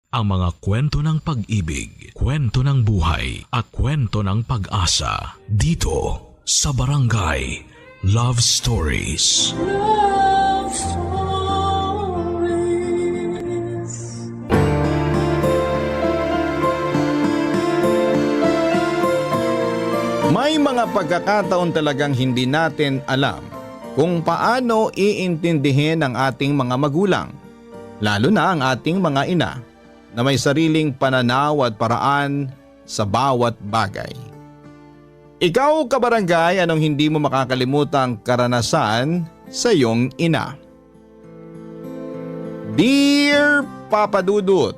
Ang mga kwento ng pag-ibig, kwento ng buhay at kwento ng pag-asa dito sa Barangay Love Stories. Love Stories. May mga pagkakataon talagang hindi natin alam kung paano iintindihin ang ating mga magulang, lalo na ang ating mga ina na may sariling pananaw at paraan sa bawat bagay. Ikaw, kabarangay, anong hindi mo makakalimutang karanasan sa iyong ina? Dear Papa Dudut,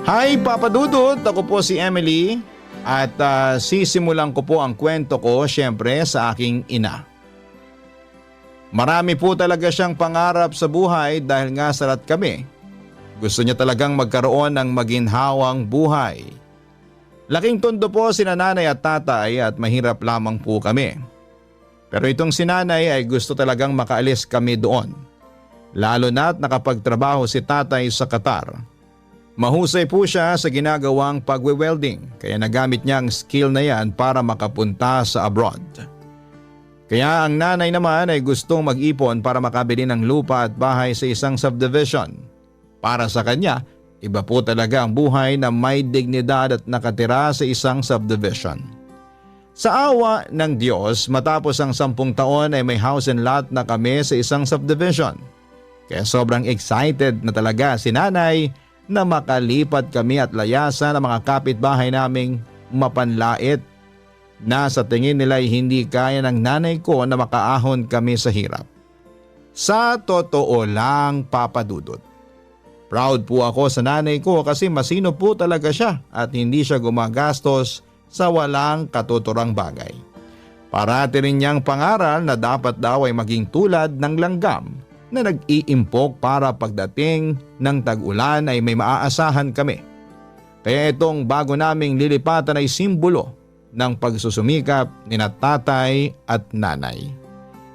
Hi Papa Dudut, ako po si Emily at sisimulan ko po ang kwento ko syempre sa aking ina. Marami po talaga siyang pangarap sa buhay dahil nga sarat kami. Gusto niya talagang magkaroon ng maginhawang buhay. Laking tondo po sina nanay at tatay at mahirap lamang po kami. Pero itong si nanay ay gusto talagang makaalis kami doon. Lalo na't nakapagtrabaho si tatay sa Qatar. Mahusay po siya sa ginagawang pagwe-welding kaya nagamit niya ang skill na yan para makapunta sa abroad. Kaya ang nanay naman ay gustong mag-ipon para makabili ng lupa at bahay sa isang subdivision. Para sa kanya, iba po talaga ang buhay na may dignidad at nakatira sa isang subdivision. Sa awa ng Diyos, matapos ang 10 taon ay may house and lot na kami sa isang subdivision. Kaya sobrang excited na talaga si nanay na makalipat kami at layasan ang mga kapitbahay naming mapanlait na sa tingin nila ay hindi kaya ng nanay ko na makaahon kami sa hirap. Sa totoo lang, Papa Dudut, proud po ako sa nanay ko kasi masino po talaga siya at hindi siya gumagastos sa walang katuturang bagay. Parati rin niyang pangaral na dapat daw ay maging tulad ng langgam na nag-iimpok para pagdating ng tag-ulan ay may maaasahan kami. Kaya itong bago naming lilipatan ay simbolo ng pagsusumikap ni tatay at nanay.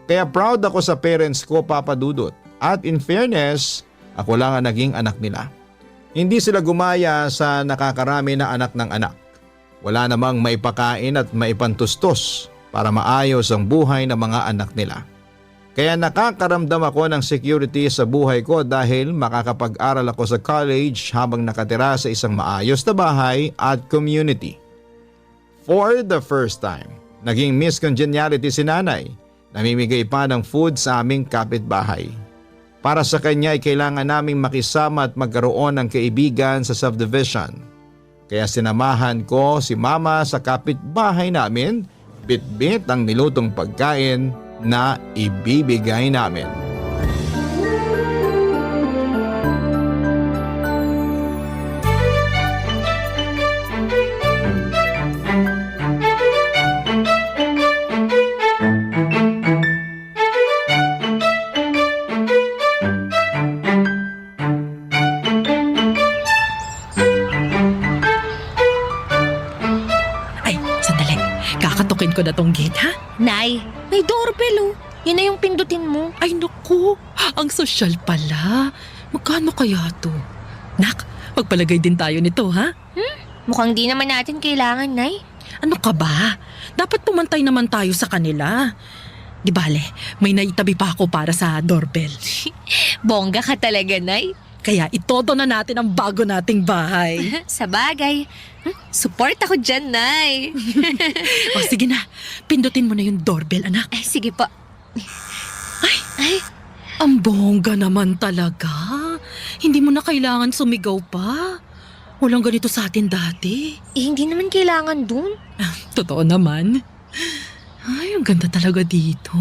Kaya proud ako sa parents ko, Papa Dudut, at in fairness, ako lang ang naging anak nila. Hindi sila gumaya sa nakakarami na anak ng anak. Wala namang maipakain at maipantustos para maayos ang buhay ng mga anak nila. Kaya nakakaramdam ako ng security sa buhay ko dahil makakapag-aral ako sa college habang nakatira sa isang maayos na bahay at community. For the first time, naging Miss Congeniality si nanay. Namimigay pa ng food sa aming kapitbahay. Para sa kanya ay kailangan naming makisama at magkaroon ng kaibigan sa subdivision. Kaya sinamahan ko si mama sa kapitbahay namin, bit-bit ang nilutong pagkain na ibibigay namin. Ay, sandali. Kakatukin ko na tong gate, ha? Nay, may doorbell oh. Yun na yung pindutin mo. Ay, naku. Ang sosyal pala. Magkano kaya to? Nak, magpalagay din tayo nito, ha? Mukhang di naman natin kailangan, Nay. Ano ka ba? Dapat pumantay naman tayo sa kanila. Di bale, may naitabi pa ako para sa doorbell. Bongga ka talaga, Nay. Kaya itodo na natin ang bago nating bahay. Sa bagay. Support ako dyan, Nay. O sige na, pindutin mo na yung doorbell, anak. Ay, sige po. Ay, Ang bongga naman talaga. Hindi mo na kailangan sumigaw pa. Walang ganito sa atin dati. hindi naman kailangan dun. Totoo naman. Ay, ang ganda talaga dito.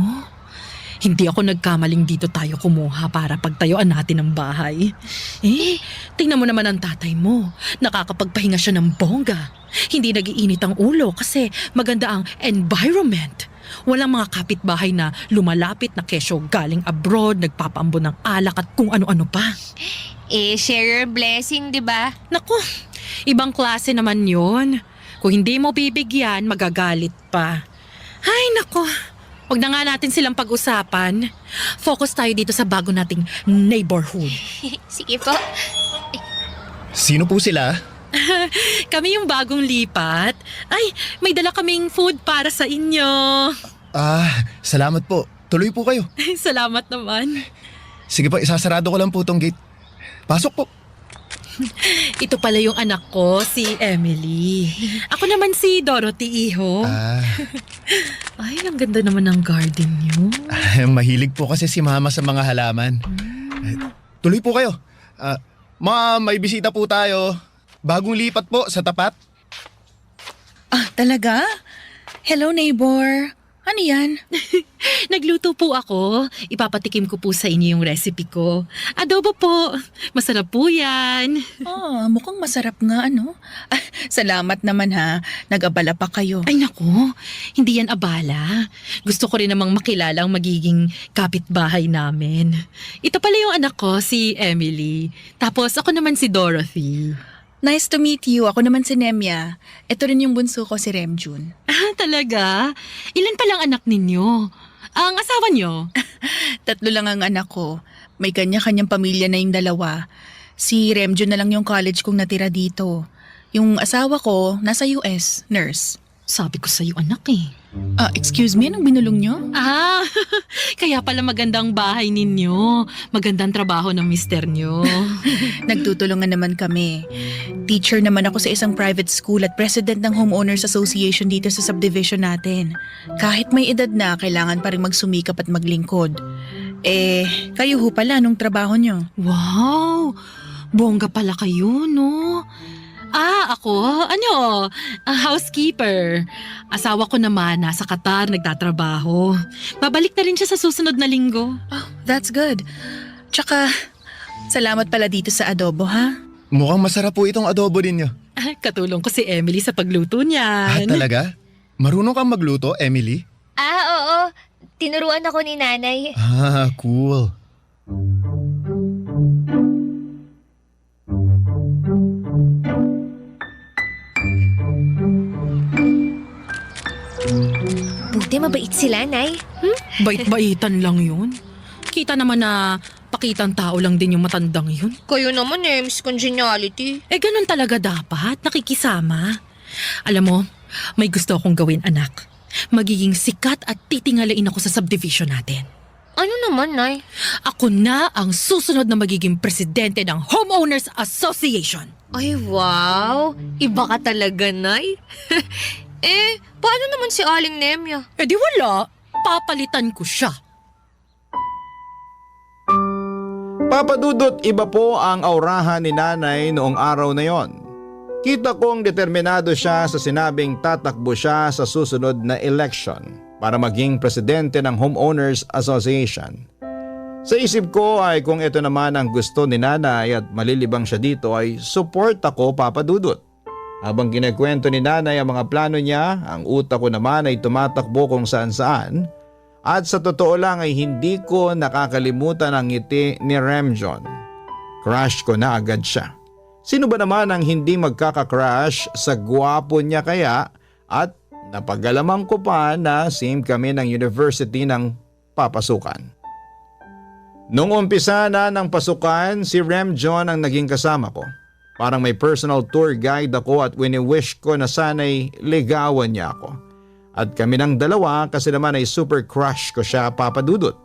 Hindi ako nagkamaling dito tayo kumuha para pagtayuan natin ang bahay. Tingnan mo naman ang tatay mo. Nakakapagpahinga siya ng bongga. Hindi nagiinit ang ulo kasi maganda ang environment. Walang mga kapitbahay na lumalapit na kesyo galing abroad, nagpapaambon ng alak at kung ano-ano pa. Share your blessing, di ba? Naku, ibang klase naman yon. Kung hindi mo bibigyan, magagalit pa. Ay, naku. Huwag na nga natin silang pag-usapan. Focus tayo dito sa bago nating neighborhood. Sige po. Sino po sila? Kami yung bagong lipat. Ay, may dala kaming food para sa inyo. Salamat po. Tuloy po kayo. Salamat naman. Sige po, isasarado ko lang po tong gate. Pasok po. Ito pala yung anak ko, si Emily. Ako naman si Dorothy, iho. Ay, ang ganda naman ng garden niyo. Mahilig po kasi si Mama sa mga halaman. Tuloy po kayo. Ma'am, may bisita po tayo. Bagong lipat po sa tapat. Talaga? Hello, neighbor. Ano yan? Nagluto po ako. Ipapatikim ko po sa inyo yung recipe ko. Adobo po. Masarap po yan. Mukhang masarap nga, ano? Salamat naman ha. Nag-abala pa kayo. Ay naku, hindi yan abala. Gusto ko rin namang makilala ang magiging kapitbahay namin. Ito pala yung anak ko, si Emily. Tapos ako naman si Dorothy. Nice to meet you. Ako naman si Nemya. Ito rin yung bunso ko, si Remjun. Talaga? Ilan palang anak ninyo? Ang asawa nyo? 3 lang ang anak ko. May kanya-kanyang pamilya na yung 2. Si Remjun na lang yung college kong natira dito. Yung asawa ko, nasa US, nurse. Sabi ko sa'yo anak eh. Excuse me, anong binulong nyo? Kaya pala magandang bahay ninyo. Magandang trabaho ng mister nyo. Nagtutulungan naman kami. Teacher naman ako sa isang private school at president ng Homeowners Association dito sa subdivision natin. Kahit may edad na, kailangan pa rin magsumikap at maglingkod. Kayo ho pala, anong trabaho nyo? Wow! Bongga pala kayo, no? Ako? Housekeeper. Asawa ko naman, nasa Qatar, nagtatrabaho. Babalik na rin siya sa susunod na linggo. That's good. Tsaka, salamat pala dito sa adobo, ha? Mukhang masarap po itong adobo ninyo. Katulong ko si Emily sa pagluto niyan. Talaga? Marunong kang magluto, Emily? Oo. Tinuruan ako ni nanay. Cool. Buti mabait sila, Nay. Bait-baitan lang yun. Kita naman na pakitang tao lang din yung matandang yun. Kayo naman Miss Congeniality. Ganun talaga dapat, nakikisama. Alam mo, may gusto akong gawin anak. Magiging sikat at titingalain ako sa subdivision natin. Ano naman, Nay? Ako na ang susunod na magiging presidente ng Homeowners Association. Ay, wow. Iba ka talaga, Nay. Paano naman si Aling Nemya? Di wala. Papalitan ko siya. Papa Dudut, iba po ang aurahan ni nanay noong araw na yon. Kita kong determinado siya sa sinabing tatakbo siya sa susunod na election para maging presidente ng Homeowners Association. Sa isip ko ay kung ito naman ang gusto ni nanay at malilibang siya dito ay support ako, Papa Dudut. Habang kinakwento ni nanay ang mga plano niya, ang utak ko naman ay tumatakbo kung saan-saan. At sa totoo lang ay hindi ko nakakalimutan ang ngiti ni Remjon. Crush ko na agad siya. Sino ba naman ang hindi magkaka-crush sa gwapo niya kaya at napagalamang ko pa na same kami ng university ng papasukan. Nung umpisa na ng pasukan, si Remjon ang naging kasama ko. Parang may personal tour guide ako at wini-wish ko na sana'y ligawan niya ako. At kami ng dalawa kasi naman ay super crush ko siya, Papa Dudut.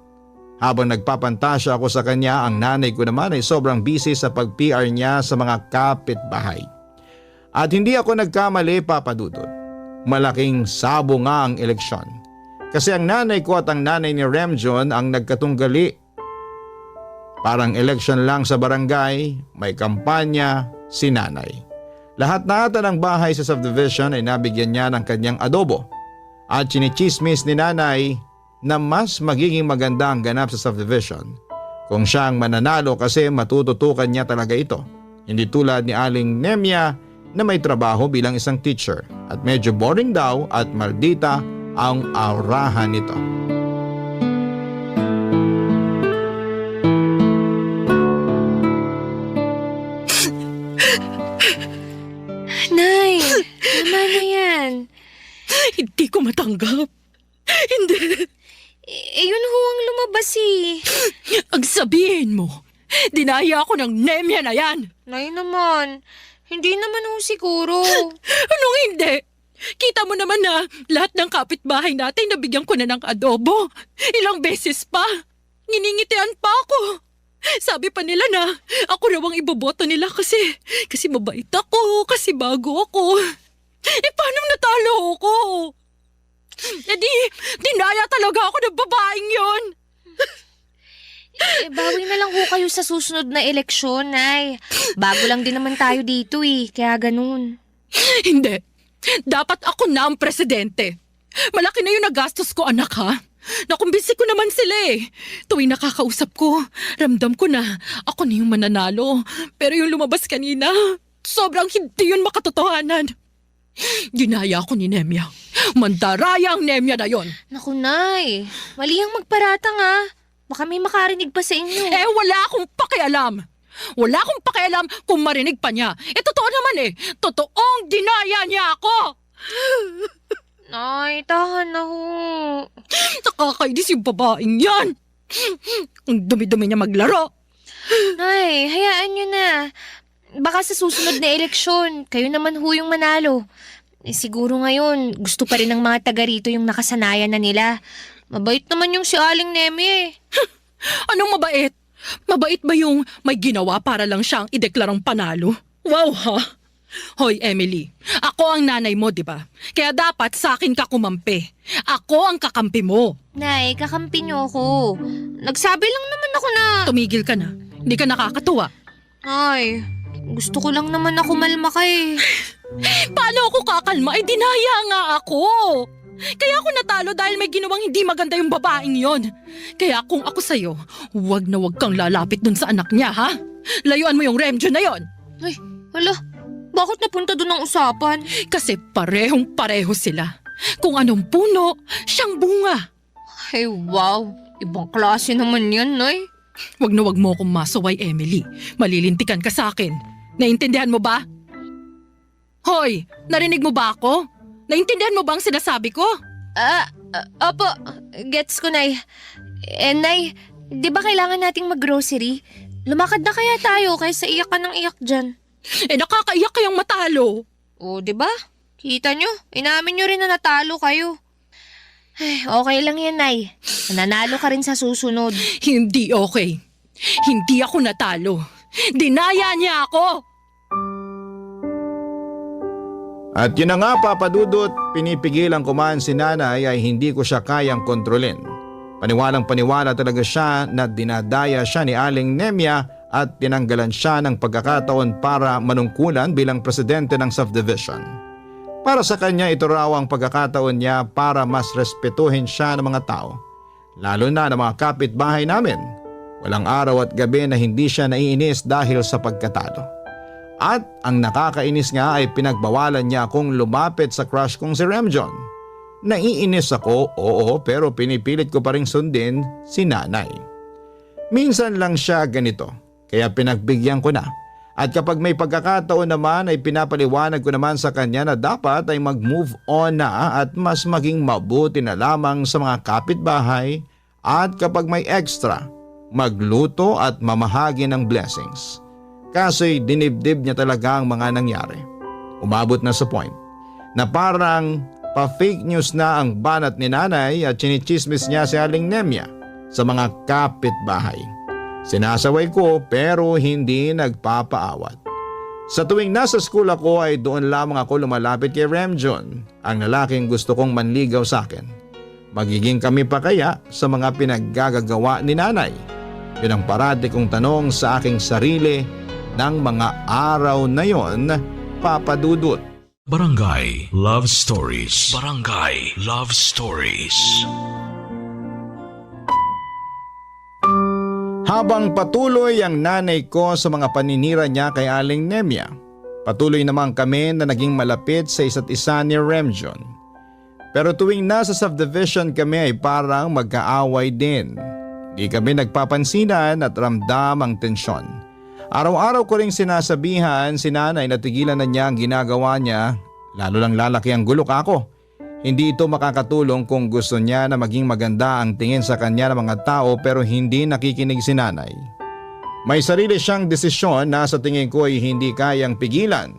Habang nagpapantasya ako sa kanya, ang nanay ko naman ay sobrang busy sa pag-PR niya sa mga kapitbahay. At hindi ako nagkamali, Papa Dudut. Malaking sabo nga ang eleksyon. Kasi ang nanay ko at ang nanay ni Remjon ang nagkatunggali. Parang election lang sa barangay, may kampanya, si nanay. Lahat na ata ng bahay sa subdivision ay nabigyan niya ng kanyang adobo. At chinichismis ni nanay na mas magiging maganda ang ganap sa subdivision kung siya ang mananalo kasi matututukan niya talaga ito. Hindi tulad ni Aling Nemya na may trabaho bilang isang teacher at medyo boring daw at maldita ang aurahan nito. Nay, tama na yan. Hindi ko matanggap. Hindi. Yun ho ang lumabas eh. Ang sabihin mo, dinaya ako ng Nemya na yan. Nay naman, hindi naman ho siguro. Anong hindi? Kita mo naman na lahat ng kapitbahay natin nabigyan ko na ng adobo. Ilang beses pa. Nginingitian pa ako. Sabi pa nila na ako raw ang iboboto nila kasi mabait ako, kasi bago ako. Paano natalo ako? Dinaya talaga ako ng babaeng yon. Bawi na lang ho kayo sa susunod na eleksyon, Nay. Bago lang din naman tayo dito eh, kaya ganun. Hindi. Dapat ako na ang presidente. Malaki na yung nagastos ko, anak, ha? Nakumbinsi ko naman sila eh. Tuwing nakakausap ko, ramdam ko na ako na yung mananalo. Pero yung lumabas kanina, sobrang hindi yun makatotohanan. Ginaya ako ni Nemya. Mandaraya ang Nemya na yon. Naku, Nay. Mali ang magparatang ah. Baka may makarinig pa sa inyo. Wala akong pakialam. Wala akong pakialam kung marinig pa niya. Totoo naman eh. Totoong dinaya niya ako. Nay, tahan na ho. Nakakainis yung babaeng yan. Ang dumi-dumi niya maglaro. Nay, hayaan nyo na. Baka sa susunod na eleksyon, kayo naman ho yung manalo. Siguro ngayon, gusto pa rin ng mga taga rito yung nakasanayan na nila. Mabait naman yung si Aling Nemi eh. Anong mabait? Mabait ba yung may ginawa para lang siyang ideklarang panalo? Wow ha? Hoy Emily, ako ang nanay mo, di ba? Kaya dapat sa akin ka kumampi. Ako ang kakampi mo. Nay, kakampi niyo ako. Nagsabi lang naman ako na... Tumigil ka na. Hindi ka nakakatuwa. Ay, gusto ko lang naman na kumalma ka eh. Paano ako kakalma? Dinaya nga ako. Kaya ako natalo dahil may ginawang hindi maganda yung babaeng yon. Kaya kung ako sa'yo, huwag na huwag kang lalapit dun sa anak niya, ha? Layuan mo yung Remjo na yon. Ay, hala. Bakit napunta doon ang usapan? Kasi parehong-pareho sila. Kung anong puno, siyang bunga. Ay, wow. Ibang klase naman yan, Nay. Huwag na huwag mo akong masaway, Emily. Malilintikan ka sa akin. Naintindihan mo ba? Hoy, narinig mo ba ako? Naintindihan mo ba ang sinasabi ko? Opo. Gets ko, Nay. Nay, di ba kailangan nating mag-grocery? Lumakad na kaya tayo kaysa iyak ka ng iyak dyan. Nakakaiyak kayang matalo. O, di ba? Kita nyo, inamin nyo rin na natalo kayo. Ay, okay lang yan, Nay. Nanalo ka rin sa susunod. Hindi okay. Hindi ako natalo. Dinaya niya ako. At yun na nga papadudot, pinipigilan ko man si nanay ay hindi ko siya kayang kontrolin. Paniwalang paniwala talaga siya na dinadaya siya ni Aling Nemya at tinanggalan siya ng pagkakataon para manungkulan bilang presidente ng subdivision. Para sa kanya ito raw ang pagkakataon niya para mas respetuhin siya ng mga tao, lalo na ng mga kapitbahay namin. Walang araw at gabi na hindi siya naiinis dahil sa pagkatalo. At ang nakakainis nga ay pinagbawalan niya akong lumapit sa crush kong si Remjon. Naiinis ako, oo, pero pinipilit ko pa rin sundin si nanay. Minsan lang siya ganito, kaya pinagbigyan ko na. At kapag may pagkakataon naman ay pinapaliwanag ko naman sa kanya na dapat ay mag-move on na at mas maging mabuti na lamang sa mga kapitbahay at kapag may extra, magluto at mamahagi ng blessings. Kaso'y dinibdib niya talaga ang mga nangyari. Umabot na sa point na parang pa-fake news na ang banat ni nanay at chinichismis niya si Aling Nemya sa mga kapitbahay. Sinasaway ko pero hindi nagpapaawat. Sa tuwing nasa school ako ay doon lamang ako lumalapit kay Remjon, ang lalaking gusto kong manligaw sa akin. Magiging kami pa kaya sa mga pinaggagawa ni nanay? Yun ang parati kong tanong sa aking sarili ng mga araw na yon, papadudot. Barangay Love Stories. Barangay Love Stories. Habang patuloy ang nanay ko sa mga paninira niya kay Aling Nemya, patuloy naman kami na naging malapit sa isa't isa ni Remjon. Pero tuwing nasa subdivision kami ay parang magkaaway din. Di kami nagpapansinan at ramdam ang tensyon. Araw-araw ko ring sinasabihan si nanay na tigilan na niya ang ginagawa niya, lalo lang lalaki ang gulok ako. Hindi ito makakatulong kung gusto niya na maging maganda ang tingin sa kanya ng mga tao pero hindi nakikinig si nanay. May sarili siyang desisyon na sa tingin ko ay hindi kayang pigilan.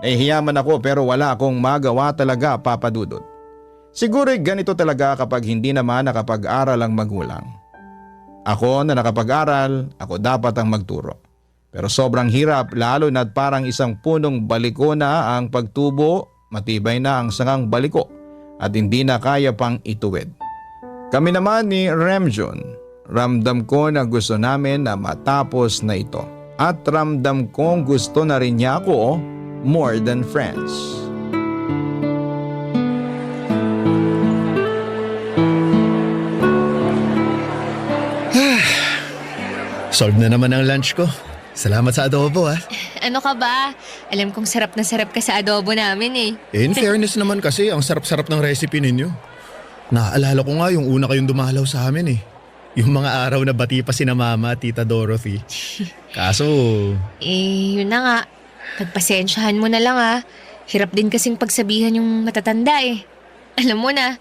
Nahihiyaman ako pero wala akong magawa talaga, Papa Dudut. Siguro ganito talaga kapag hindi naman nakapag-aral ang magulang. Ako na nakapag-aral, ako dapat ang magturo. Pero sobrang hirap lalo na't parang isang punong baliko na ang pagtubo, matibay na ang sangang baliko at hindi na kaya pang ituwid. Kami naman ni Remjun, ramdam ko na gusto namin na matapos na ito. At ramdam kong gusto na rin niya ako more than friends. Solved na naman ang lunch ko. Salamat sa adobo ha. Ano ka ba? Alam kong sarap na sarap ka sa adobo namin eh. In fairness naman kasi, ang sarap-sarap ng recipe ninyo. Naaalala ko nga yung una kayong dumalaw sa amin eh. Yung mga araw na bati pa sina Mama at Tita Dorothy. Kaso, Yun na nga. Pagpasensyahan mo na lang ah. Hirap din kasing pagsabihan yung matatanda eh. Alam mo na.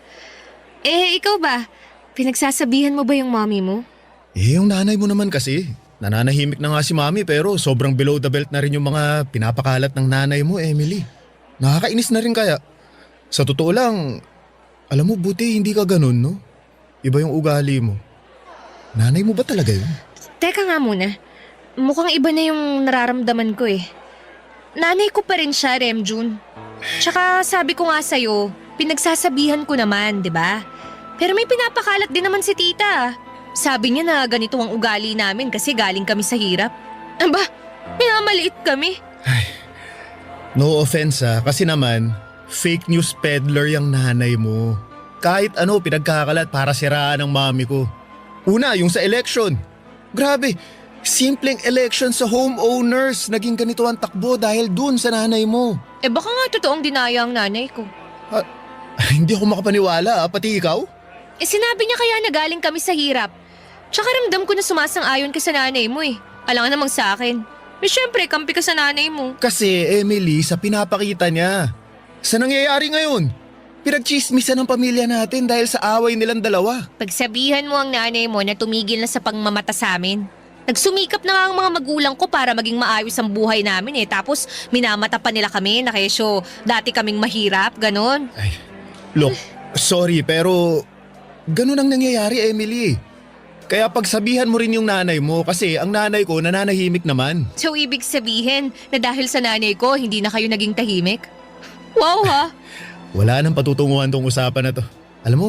Ikaw ba? Pinagsasabihan mo ba yung mommy mo? yung nanay mo naman kasi. Nananahimik na nga si Mami pero sobrang below the belt na rin yung mga pinapakalat ng nanay mo, Emily. Nakakainis na rin kaya. Sa totoo lang, alam mo buti hindi ka ganun, no? Iba yung ugali mo. Nanay mo ba talaga yun? Teka nga muna. Mukhang iba na yung nararamdaman ko eh. Nanay ko pa rin siya, Remjun. Tsaka sabi ko nga sa'yo, pinagsasabihan ko naman, di ba? Pero may pinapakalat din naman si tita. Sabi niya na ganito ang ugali namin kasi galing kami sa hirap. Aba, minamaliit kami. No offense kasi naman, fake news peddler yung nanay mo. Kahit ano pinagkakalat para siraan ng mami ko. Una, yung sa election. Grabe, simpleng election sa homeowners. Naging ganito ang takbo dahil dun sa nanay mo. Baka nga totoong dinaya ang nanay ko. Hindi ako makapaniwala, pati ikaw? Sinabi niya kaya na galing kami sa hirap. Tsaka ramdam ko na sumasang-ayon ka sa nanay mo eh. Alangan namang sa akin. Siyempre, kampi ka sa nanay mo. Kasi Emily, sa pinapakita niya. Sa nangyayari ngayon, pinagchismisan ng pamilya natin dahil sa away nilang dalawa. Pagsabihan mo ang nanay mo na tumigil na sa pangmamata sa amin. Nagsumikap na nga ang mga magulang ko para maging maayos ang buhay namin eh. Tapos minamata pa nila kami na kesyo dati kaming mahirap, ganon. Look, sorry pero ganun ang nangyayari, Emily. Kaya pagsabihan mo rin yung nanay mo kasi ang nanay ko nananahimik naman. So ibig sabihin na dahil sa nanay ko hindi na kayo naging tahimik? Wow ha! Wala nang patutunguhan tong usapan na to. Alam mo,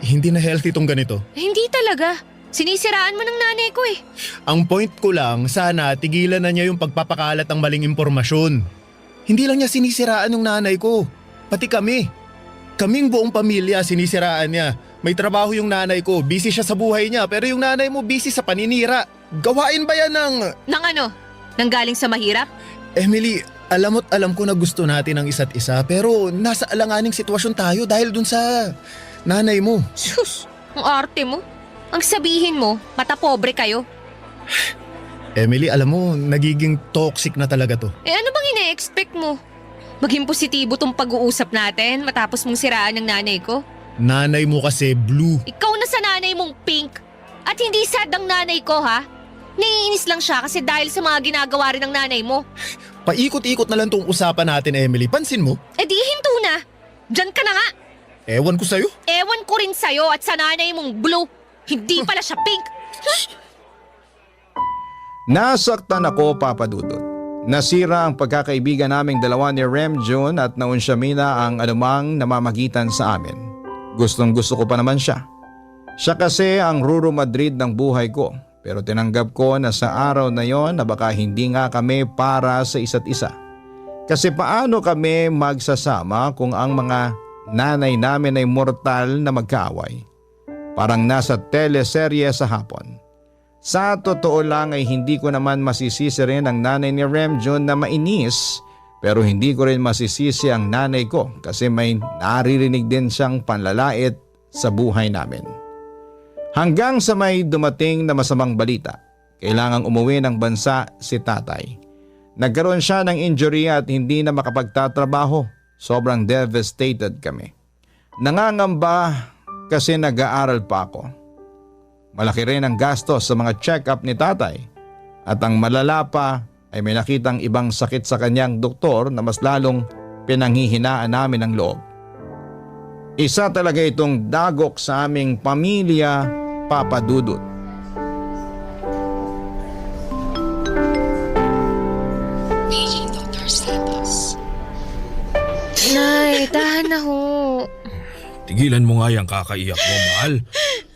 hindi na healthy tong ganito. Hindi talaga. Sinisiraan mo ng nanay ko eh. Ang point ko lang, sana tigilan na niya yung pagpapakalat ng maling impormasyon. Hindi lang niya sinisiraan yung nanay ko, pati kami. Kaming buong pamilya sinisiraan niya. May trabaho yung nanay ko, busy siya sa buhay niya, pero yung nanay mo busy sa paninira. Gawain ba yan ng... Nang ano? Nang galing sa mahirap? Emily, alam ko na gusto natin ang isa't isa, pero nasa alanganing sitwasyon tayo dahil dun sa nanay mo. Sus, ang arte mo. Ang sabihin mo, mata pobre kayo. Emily, alam mo, nagiging toxic na talaga to. Ano bang ina-expect mo? Maging positibo tong pag-uusap natin matapos mong siraan ng nanay ko? Nanay mo kasi blue. Ikaw na sa nanay mong pink. At hindi sad ang nanay ko ha. Naiinis lang siya kasi dahil sa mga ginagawa rin ng nanay mo. Paikot-ikot na lang tong usapan natin, Emily. Pansin mo? Di hinto na. Diyan ka na nga. Ewan ko sa'yo. Ewan ko rin sa'yo at sa nanay mong blue. Hindi pala siya pink. Nasaktan ako, Papa Dudut. Nasira ang pagkakaibigan naming dalawa ni Remjun at naunsyamina ang anumang namamagitan sa amin. Gustong-gusto ko pa naman siya. Siya kasi ang Ruro Madrid ng buhay ko. Pero tinanggap ko na sa araw na yon na baka hindi nga kami para sa isa't isa. Kasi paano kami magsasama kung ang mga nanay namin ay mortal na magkaaway? Parang nasa teleserye sa hapon. Sa totoo lang ay hindi ko naman masisisi rin ang nanay ni Remjun na mainis. Pero hindi ko rin masisisi ang nanay ko kasi may naririnig din siyang panlalait sa buhay namin. Hanggang sa may dumating na masamang balita, kailangang umuwi ng bansa si tatay. Nagkaroon siya ng injury at hindi na makapagtatrabaho. Sobrang devastated kami. Nangangamba kasi nag-aaral pa ako. Malaki rin ang gastos sa mga check-up ni tatay at ang malala pa ay may nakitang ibang sakit sa kanyang doktor na mas lalong pinanghihinaan namin ang loob. Isa talaga itong dagok sa aming pamilya, Papa Dudut. Nay, tahan na ho. Tigilan mo nga yung kakaiyak mo, mahal.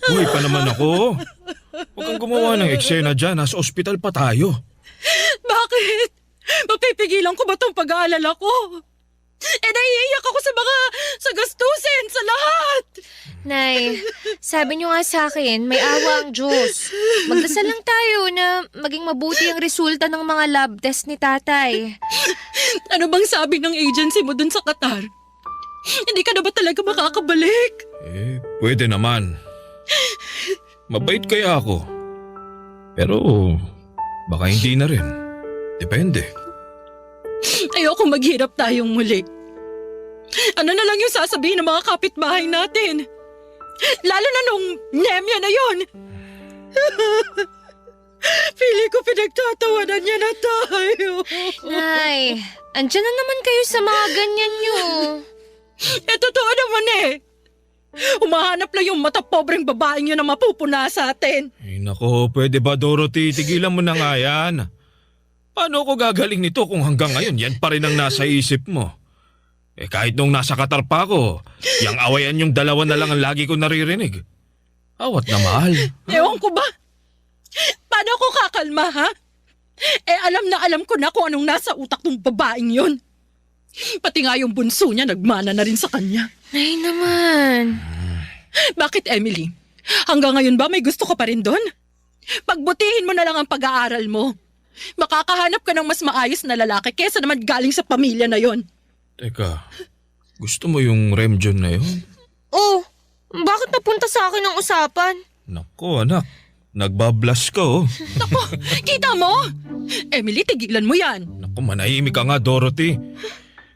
Buhay pa naman ako. Huwag kang gumawa ng eksena dyan, nasa ospital pa tayo. Bakit? Mapipigilan ko ba tong pag-aalala ko? Naiiyak ako sa gastusin, sa lahat. Nay, sabi niyo nga sa akin, may awa ang Diyos. Magdasal lang tayo na maging mabuti ang resulta ng mga lab test ni tatay. Ano bang sabi ng agency mo dun sa Qatar? Hindi ka na ba talaga makakabalik? Pwede naman. Mabait kaya ako. Pero baka hindi na rin. Depende. Ayoko maghirap tayong muli. Ano na lang yung sasabihin ng mga kapitbahay natin? Lalo na nung Nemya na yon. Pili ko pinagtatawanan niya na tayo. Nay, andyan na naman kayo sa mga ganyan niyo. Totoo naman eh. Umahanap lang yung mata pobreng babaeng yun na mapupuna sa atin. Ay nako, pwede ba Dorothy? Tigilan mo na nga yan. Paano ako gagaling nito kung hanggang ngayon yan pa rin ang nasa isip mo? Kahit nung nasa Qatar pa ako, yung awayan yung dalawa na lang ang lagi ko naririnig. Awat na mahal. Ewan ko ba? Paano ako kakalma ha? Alam ko na kung anong nasa utak ng babaeng yun. Pati nga yung bunso niya nagmana na rin sa kanya. Nay naman. Bakit Emily? Hanggang ngayon ba may gusto ka pa rin doon? Pagbutihin mo na lang ang pag-aaral mo. Makakahanap ka ng mas maayos na lalaki kesa naman galing sa pamilya na yon. Teka, gusto mo yung Remjon na yun? Oh, bakit napunta sa akin ang usapan? Nako anak, nagbablush ka oh. Naku, kita mo? Emily, tigilan mo yan. Naku, manahimik ka nga Dorothy.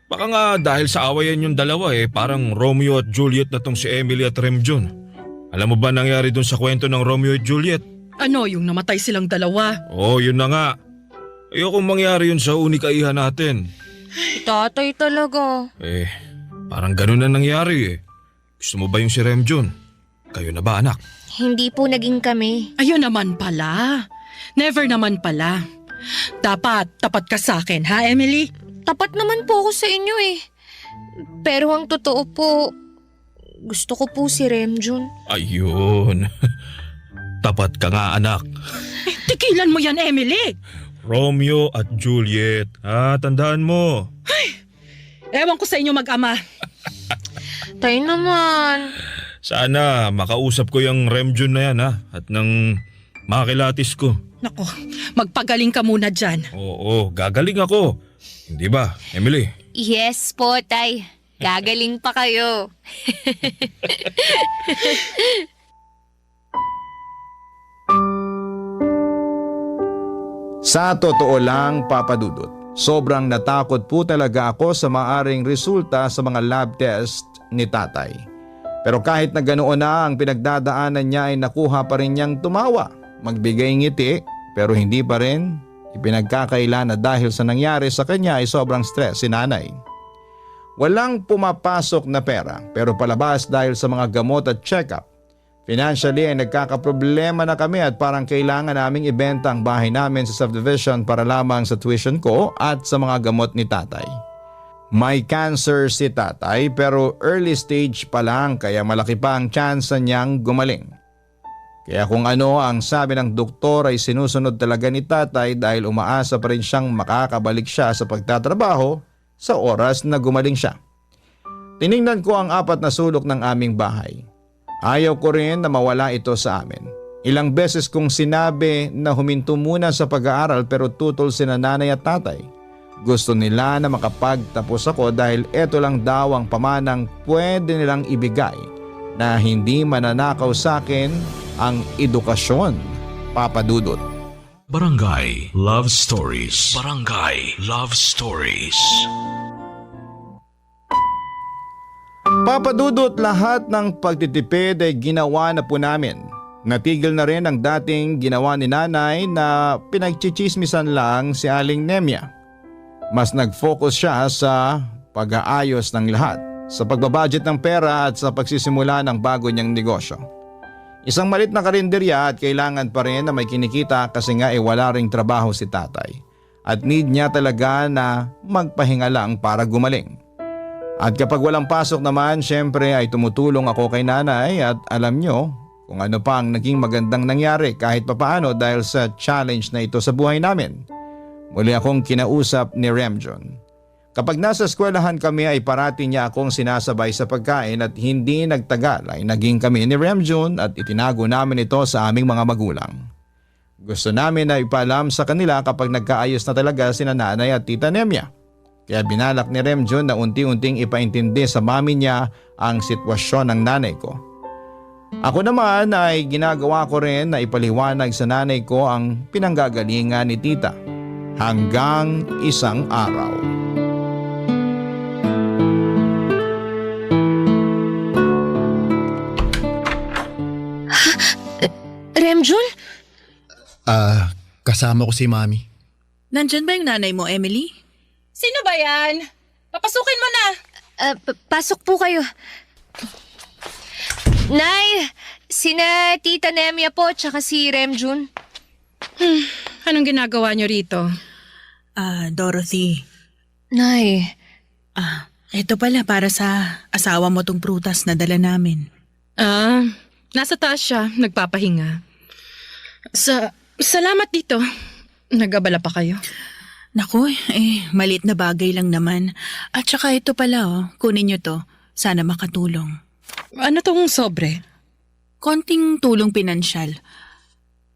Baka nga dahil sa awayan yung dalawa parang Romeo at Juliet na tong si Emily at Remjon. Alam mo ba nangyari dun sa kwento ng Romeo at Juliet? Ano, yung namatay silang dalawa? Oo, yun na nga. Ayokong mangyari yun sa unikaihan natin. Tatay talaga. Parang ganun na nangyari Gusto mo ba yung si Remjon? Kayo na ba anak? Hindi po naging kami. Ayun naman pala. Never naman pala. Dapat tapat ka sa akin, ha Emily? Tapat naman po ako sa inyo Pero ang totoo po, gusto ko po si Remjon. Ayun. Tapat ka nga anak. Tigilan mo yan, Emily! Romeo at Juliet. Tandaan mo. Ewan ko sa inyo mag-ama. Tay naman. Sana makausap ko yung Remjon na yan at nang makilatis ko. Nako, magpagaling ka muna dyan. Oo, gagaling ako. Hindi ba, Emily? Yes po, Tay. Gagaling pa kayo. Sa totoo lang, Papa Dudut, sobrang natakot po talaga ako sa maaring resulta sa mga lab test ni tatay. Pero kahit na ganoon na ang pinagdadaanan niya ay nakuha pa rin niyang tumawa, magbigay ngiti, pero hindi pa rin ipinagkakaila na dahil sa nangyari sa kanya ay sobrang stress si nanay. Walang pumapasok na pera pero palabas dahil sa mga gamot at check-up. Financially ay nagkakaproblema na kami at parang kailangan naming ibenta ang bahay namin sa subdivision para lamang sa tuition ko at sa mga gamot ni tatay. May cancer si tatay pero early stage pa lang kaya malaki pa ang chance niyang gumaling. Kaya kung ano ang sabi ng doktor ay sinusunod talaga ni tatay dahil umaasa pa rin siyang makakabalik siya sa pagtatrabaho sa oras na gumaling siya. Tiningnan ko ang 4 na sulok ng aming bahay. Ayaw ko rin na mawala ito sa amin. Ilang beses kong sinabi na huminto muna sa pag-aaral pero tutol sina nanay at tatay. Gusto nila na makapagtapos ako dahil ito lang daw ang pamanang pwede nilang ibigay na hindi mananakaw sa akin ang edukasyon, Papa Dudut. Barangay Love Stories. Barangay Love Stories. Papadudot, lahat ng pagtitipid ay ginawa na po namin. Natigil na rin ang dating ginawa ni nanay na pinagchichismisan lang si Aling Nemya. Mas nag-focus siya sa pag-aayos ng lahat, sa pagbabudget ng pera at sa pagsisimula ng bago niyang negosyo. Isang malit na karinderya at kailangan pa rin na may kinikita kasi nga wala ring trabaho si tatay. At need niya talaga na magpahinga lang para gumaling. At kapag walang pasok naman, syempre ay tumutulong ako kay nanay at alam nyo kung ano pa ang naging magandang nangyari kahit papaano dahil sa challenge na ito sa buhay namin. Muli akong kinausap ni Remjon. Kapag nasa eskwelahan kami ay parati niya akong sinasabay sa pagkain at hindi nagtagal ay naging kami ni Remjon at itinago namin ito sa aming mga magulang. Gusto namin na ipaalam sa kanila kapag nagkaayos na talaga sina nanay at tita Nemya. Kaya binalak ni Remjon na unti-unting ipaintindi sa mami niya ang sitwasyon ng nanay ko. Ako naman ay ginagawa ko rin na ipaliwanag sa nanay ko ang pinanggagalingan ni tita hanggang isang araw. Remjon? Kasama ko si mami. Nandyan ba yung nanay mo, Emily? Sino ba yan? Papasukin mo na! Pasok po kayo. Nay, sina Tita Nemya po tsaka si Remjon. Anong ginagawa niyo rito? Dorothy. Nay, Ito pala para sa asawa mo tong prutas na dala namin. Nasa taas siya, nagpapahinga. Salamat dito. Nag-abala pa kayo? Naku, maliit na bagay lang naman. At saka ito pala, kunin nyo to. Sana makatulong. Ano tong sobre? Konting tulong pinansyal.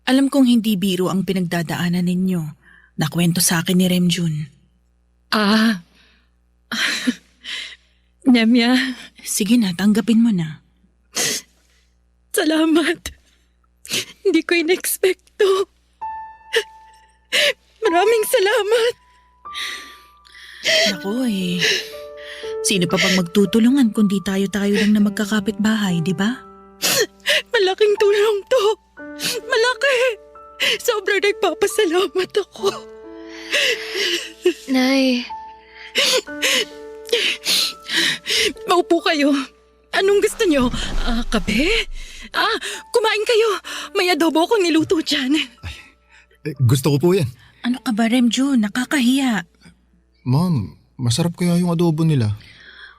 Alam kong hindi biro ang pinagdadaanan ninyo. Nakwento sa akin ni Remjon. Nemya, Sige na, tanggapin mo na. salamat. Hindi ko in-expecto. Maraming salamat. Naku sino pa bang magtutulungan kundi tayo-tayo lang na magkakapit-bahay, di ba? Malaking tulong to. Malaki. Sobrang nagpapasalamat ako. Nay. Maupo kayo. Anong gusto nyo? Kape? Kumain kayo. May adobo akong niluto dyan. Gusto ko po yan. Ano ka ba, Remjon? Nakakahiya. Ma'am, masarap kaya yung adobo nila.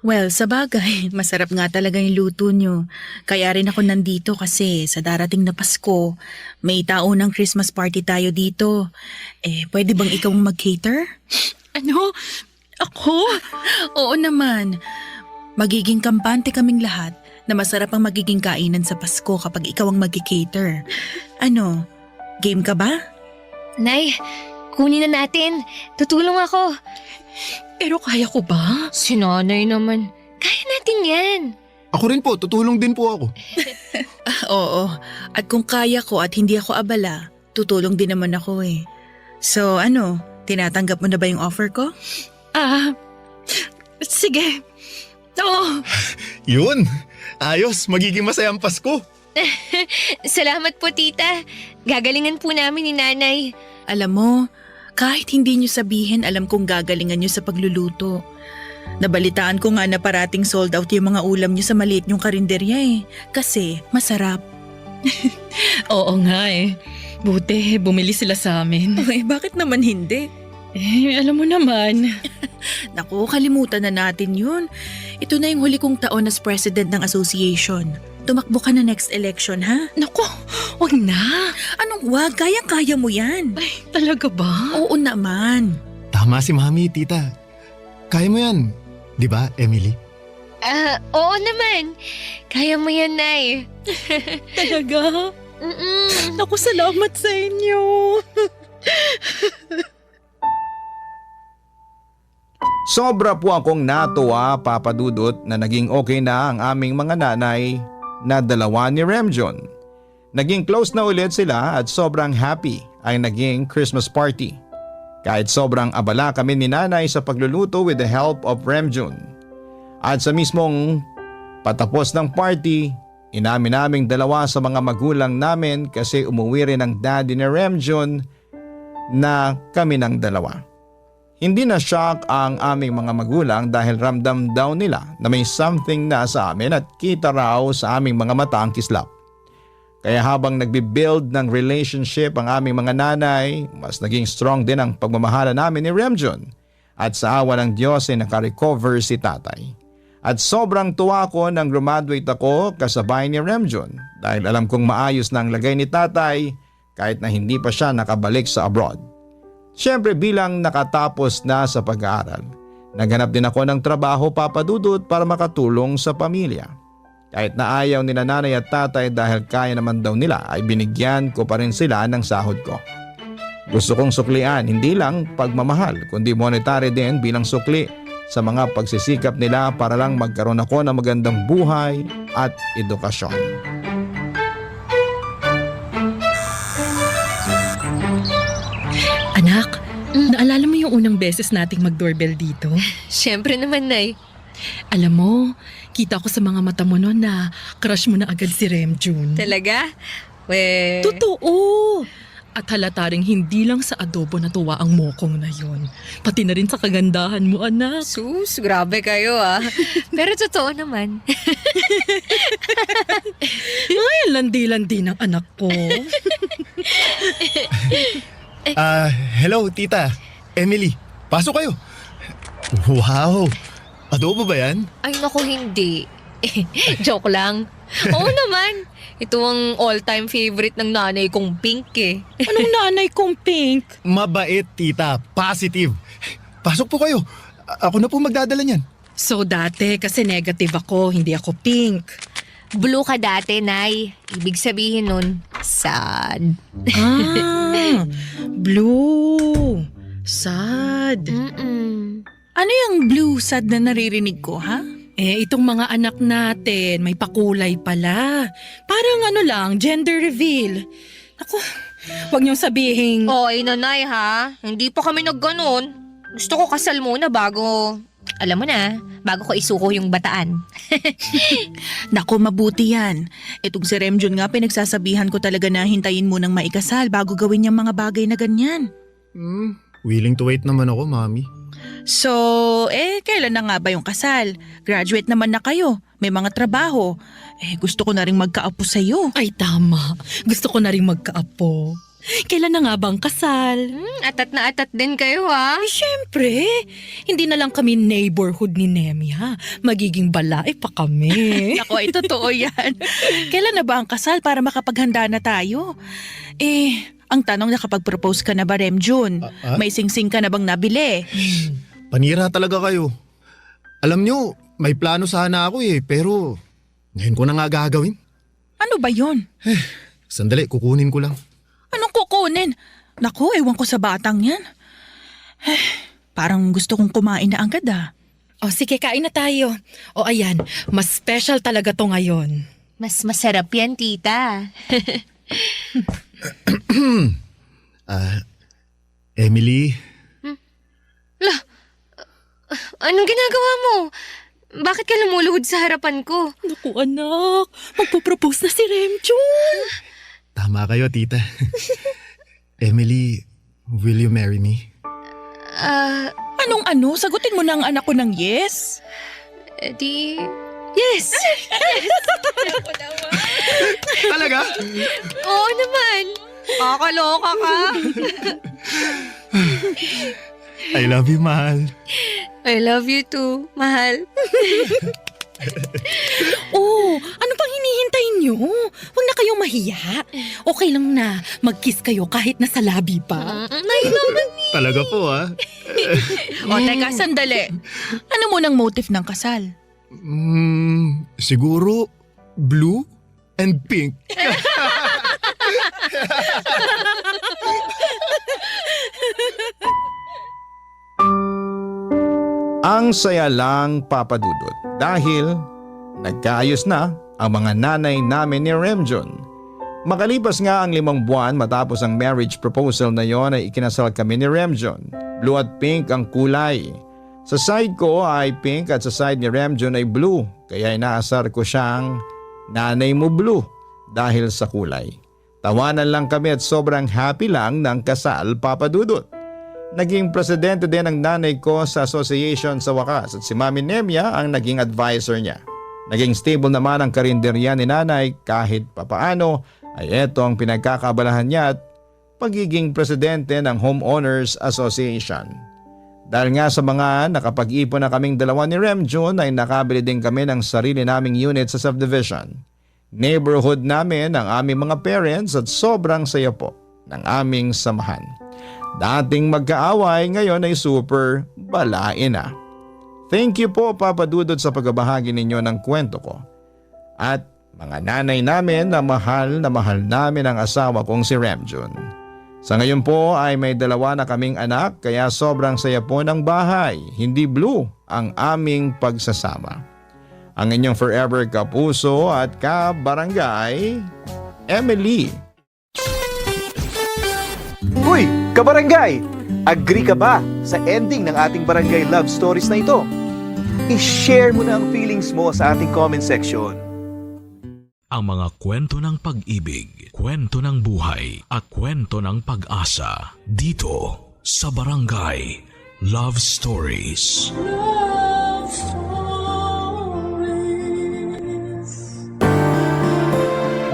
Well, sa bagay, masarap nga talaga yung luto nyo. Kaya rin ako nandito kasi sa darating na Pasko, may taunang Christmas party tayo dito. Pwede bang ikaw ang mag-cater? Ano? Ako? Oo naman. Magiging kampante kaming lahat na masarap ang magiging kainan sa Pasko kapag ikaw ang mag-cater. Ano, game ka ba? Nay, kunin na natin. Tutulong ako. Pero kaya ko ba? Si nanay naman. Kaya natin yan. Ako rin po, tutulong din po ako. Oo, at kung kaya ko at hindi ako abala, tutulong din naman ako So ano, tinatanggap mo na ba yung offer ko? Sige. Oo. Yun! Ayos, magiging masayang Pasko. Salamat po, tita. Gagalingan po namin ni nanay. Alam mo, kahit hindi nyo sabihin, alam kong gagalingan nyo sa pagluluto. Nabalitaan ko nga na parating sold out yung mga ulam nyo sa maliit nyong karinderya kasi masarap. Oo nga Buti, bumili sila sa amin. Bakit naman hindi? Alam mo naman. Naku, kalimutan na natin yun. Ito na yung huli kong taon as president ng association. Tumakbo ka na next election, ha? Naku, wag na. Anong wag? Kayang-kaya mo yan. Ay, talaga ba? Oo naman. Tama si Mami, Tita. Kaya mo yan. Di ba, Emily? Oo naman. Kaya mo yan, Nay. Talaga? Naku, salamat sa inyo. Sobra po akong natuwa, Papa Dudut, na naging okay na ang aming mga nanay na dalawa ni Remjon. Naging close na ulit sila at sobrang happy ay naging Christmas party. Kahit sobrang abala kami ni nanay sa pagluluto with the help of Remjon. At sa mismong Patapos ng party, inamin naming dalawa sa mga magulang namin kasi umuwi rin ang daddy ni Remjun na kami ng dalawa. Hindi na shock ang aming mga magulang dahil ramdam daw nila na may something na sa amin at kita raw sa aming mga mata ang kislap. Kaya habang nagbibuild ng relationship ang aming mga nanay, mas naging strong din ang pagmamahala namin ni Remjun at sa awa ng Diyos ay nakarecover si tatay. At sobrang tuwa ko nang graduate ako kasabay ni Remjun dahil alam kong maayos na ang lagay ni tatay kahit na hindi pa siya nakabalik sa abroad. Siyempre bilang nakatapos na sa pag-aaral, naghanap din ako ng trabaho papadudot para makatulong sa pamilya. Kahit na ayaw ni nanay at tatay dahil kaya naman daw nila ay binigyan ko pa rin sila ng sahod ko. Gusto kong suklian hindi lang pagmamahal kundi monetary din bilang sukli sa mga pagsisikap nila para lang magkaroon ako ng magandang buhay at edukasyon. Anak, naalala mo yung unang beses nating mag-doorbell dito? Siyempre naman, Nay. Alam mo, kita ko sa mga mata mo noon na crush mo na agad si Remjun. Talaga? We... Totoo! At halata ring hindi lang sa adobo natuwa ang mokong na yon. Pati na rin sa kagandahan mo, anak. Sus, grabe kayo ah. Pero totoo naman. Ay, landi-landi ng anak ko. Hello, tita. Emily, pasok kayo. Wow! Adobo ba yan? Ay naku, hindi. Joke lang. Oo naman. Ito ang all-time favorite ng nanay kong Pink eh. Anong nanay kong Pink? Mabait, tita. Positive. Pasok po kayo. Ako na po magdadala niyan. So dati kasi negative ako, hindi ako pink. Blue ka dati, Nay. Ibig sabihin nun, sad. Ah, blue. Sad. Ano yung blue sad na naririnig ko, ha? Itong mga anak natin, may pakulay pala. Parang ano lang, gender reveal. Ako, wag niyong sabihin. Oy, nanay ha. Hindi pa kami nagganon. Gusto ko kasal muna bago, alam mo na, bago ko isuko yung bataan. Naku, mabuti yan. Itong si Remjun nga pinagsasabihan ko talaga na hintayin mo nang maikasal bago gawin niyang mga bagay na ganyan. Willing to wait naman ako, mami. So, kailan na nga ba yung kasal? Graduate naman na kayo. May mga trabaho. Gusto ko na rin magkaapo sa'yo. Ay tama, gusto ko na rin magkaapo. Kailan na nga bang kasal? Atat na atat din kayo ha. Ay syempre, hindi na lang kami neighborhood ni Nemia. Magiging balae pa kami. Naku, ay totoo yan. Kailan na ba ang kasal para makapaghanda na tayo? Ang tanong, nakapag-propose ka na ba, Remjun? May singsing ka na bang nabili? Panira talaga kayo. Alam nyo, may plano sana ako pero ngayon ko na nga gagawin. Ano ba yon? Sandali, kukunin ko lang. Anong kukunin? Naku, ewan ko sa batang yan. Parang gusto kong kumain na agad ah. O sige, kain na tayo. O ayan, mas special talaga to ngayon. Mas masarap yan, tita. Emily? Anong ginagawa mo? Bakit ka lumuluhod sa harapan ko? Naku anak, magpo-propose na si Remjun. Tama kayo, tita. Emily, will you marry me? Anong ano? Sagutin mo na ang anak ko ng yes? Yes! Talaga? Oo naman. Kakaloka ka. I love you, mahal. I love you too, mahal. Ano pang hinihintay niyo? Huwag na kayong mahiya. Okay lang na mag-kiss kayo kahit nasa labi pa. Nay naman. Talaga po, Teka, sandali. Ano munang motive ng kasal? Siguro blue and pink. Ang saya lang, Papa Dudut, dahil nagkaayos na ang mga nanay namin ni Remjun. Makalipas nga ang 5 buwan matapos ang marriage proposal na yon ay ikinasal kami ni Remjun. Blue at pink ang kulay. Sa side ko ay pink at sa side ni Remjun ay blue, kaya inaasar ko siyang nanay mo blue dahil sa kulay. Tawanan lang kami at sobrang happy lang ng kasal, Papa Dudut. Naging presidente din ang nanay ko sa association sa wakas at si Mami Nemya ang naging advisor niya. Naging stable naman ang karinderya ni nanay kahit papaano ay eto ang pinagkakabalahan niya at pagiging presidente ng Homeowners Association. Dahil nga sa mga nakapag-ipon na kaming dalawa ni Remjun ay nakabili din kami ng sarili naming unit sa subdivision. Neighborhood namin ang aming mga parents at sobrang saya po ng aming samahan. Dating magkaaway ngayon ay super balain na. Thank you po Papa Dudut sa pagbabahagi ninyo ng kwento ko. At mga nanay namin na mahal namin ang asawa kong si Remjun. Sa ngayon po ay may dalawa na kaming anak kaya sobrang saya po ng bahay. Hindi blue ang aming pagsasama. Ang inyong forever kapuso at kabarangay, Emily. Uy, kabarangay! Agree ka ba sa ending ng ating barangay love stories na ito? I-share mo na ang feelings mo sa ating comment section. Ang mga kwento ng pag-ibig, kwento ng buhay at kwento ng pag-asa dito sa Barangay Love Stories. Love Stories.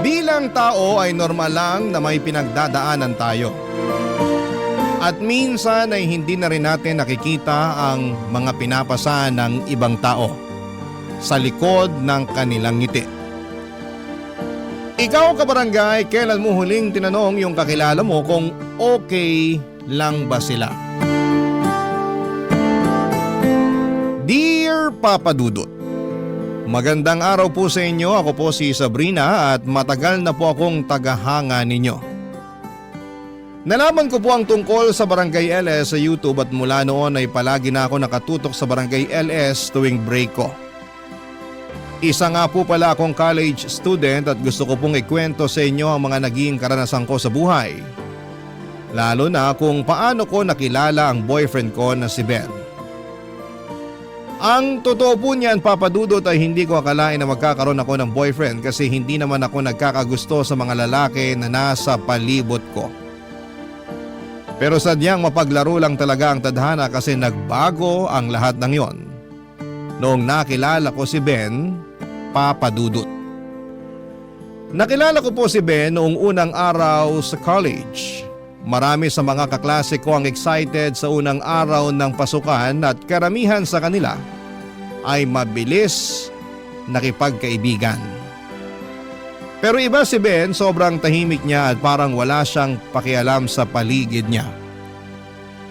Bilang tao ay normal lang na may pinagdadaanan tayo. At minsan ay hindi na rin natin nakikita ang mga pinapasa ng ibang tao sa likod ng kanilang ngiti. Ikaw kabarangay, kailan mo huling tinanong yung kakilala mo kung okay lang ba sila? Dear Papa Dudut, magandang araw po sa inyo. Ako po si Sabrina at matagal na po akong tagahanga ninyo. Nalaman ko po ang tungkol sa Barangay LS sa YouTube at mula noon ay palagi na ako nakatutok sa Barangay LS tuwing break ko. Isa nga po pala akong college student at gusto ko pong ikwento sa inyo ang mga naging karanasan ko sa buhay. Lalo na kung paano ko nakilala ang boyfriend ko na si Ben. Ang totoo po niyan Papa Dudut ay hindi ko akalain na magkakaroon ako ng boyfriend kasi hindi naman ako nagkakagusto sa mga lalaki na nasa palibot ko. Pero sadyang mapaglaro lang talaga ang tadhana kasi nagbago ang lahat ng yon. Noong nakilala ko si Ben, Papa Dudut. Nakilala ko po si Ben noong unang araw sa college. Marami sa mga kaklase ko ang excited sa unang araw ng pasukan at karamihan sa kanila ay mabilis nakipagkaibigan. Pero iba si Ben, sobrang tahimik niya at parang wala siyang pakialam sa paligid niya.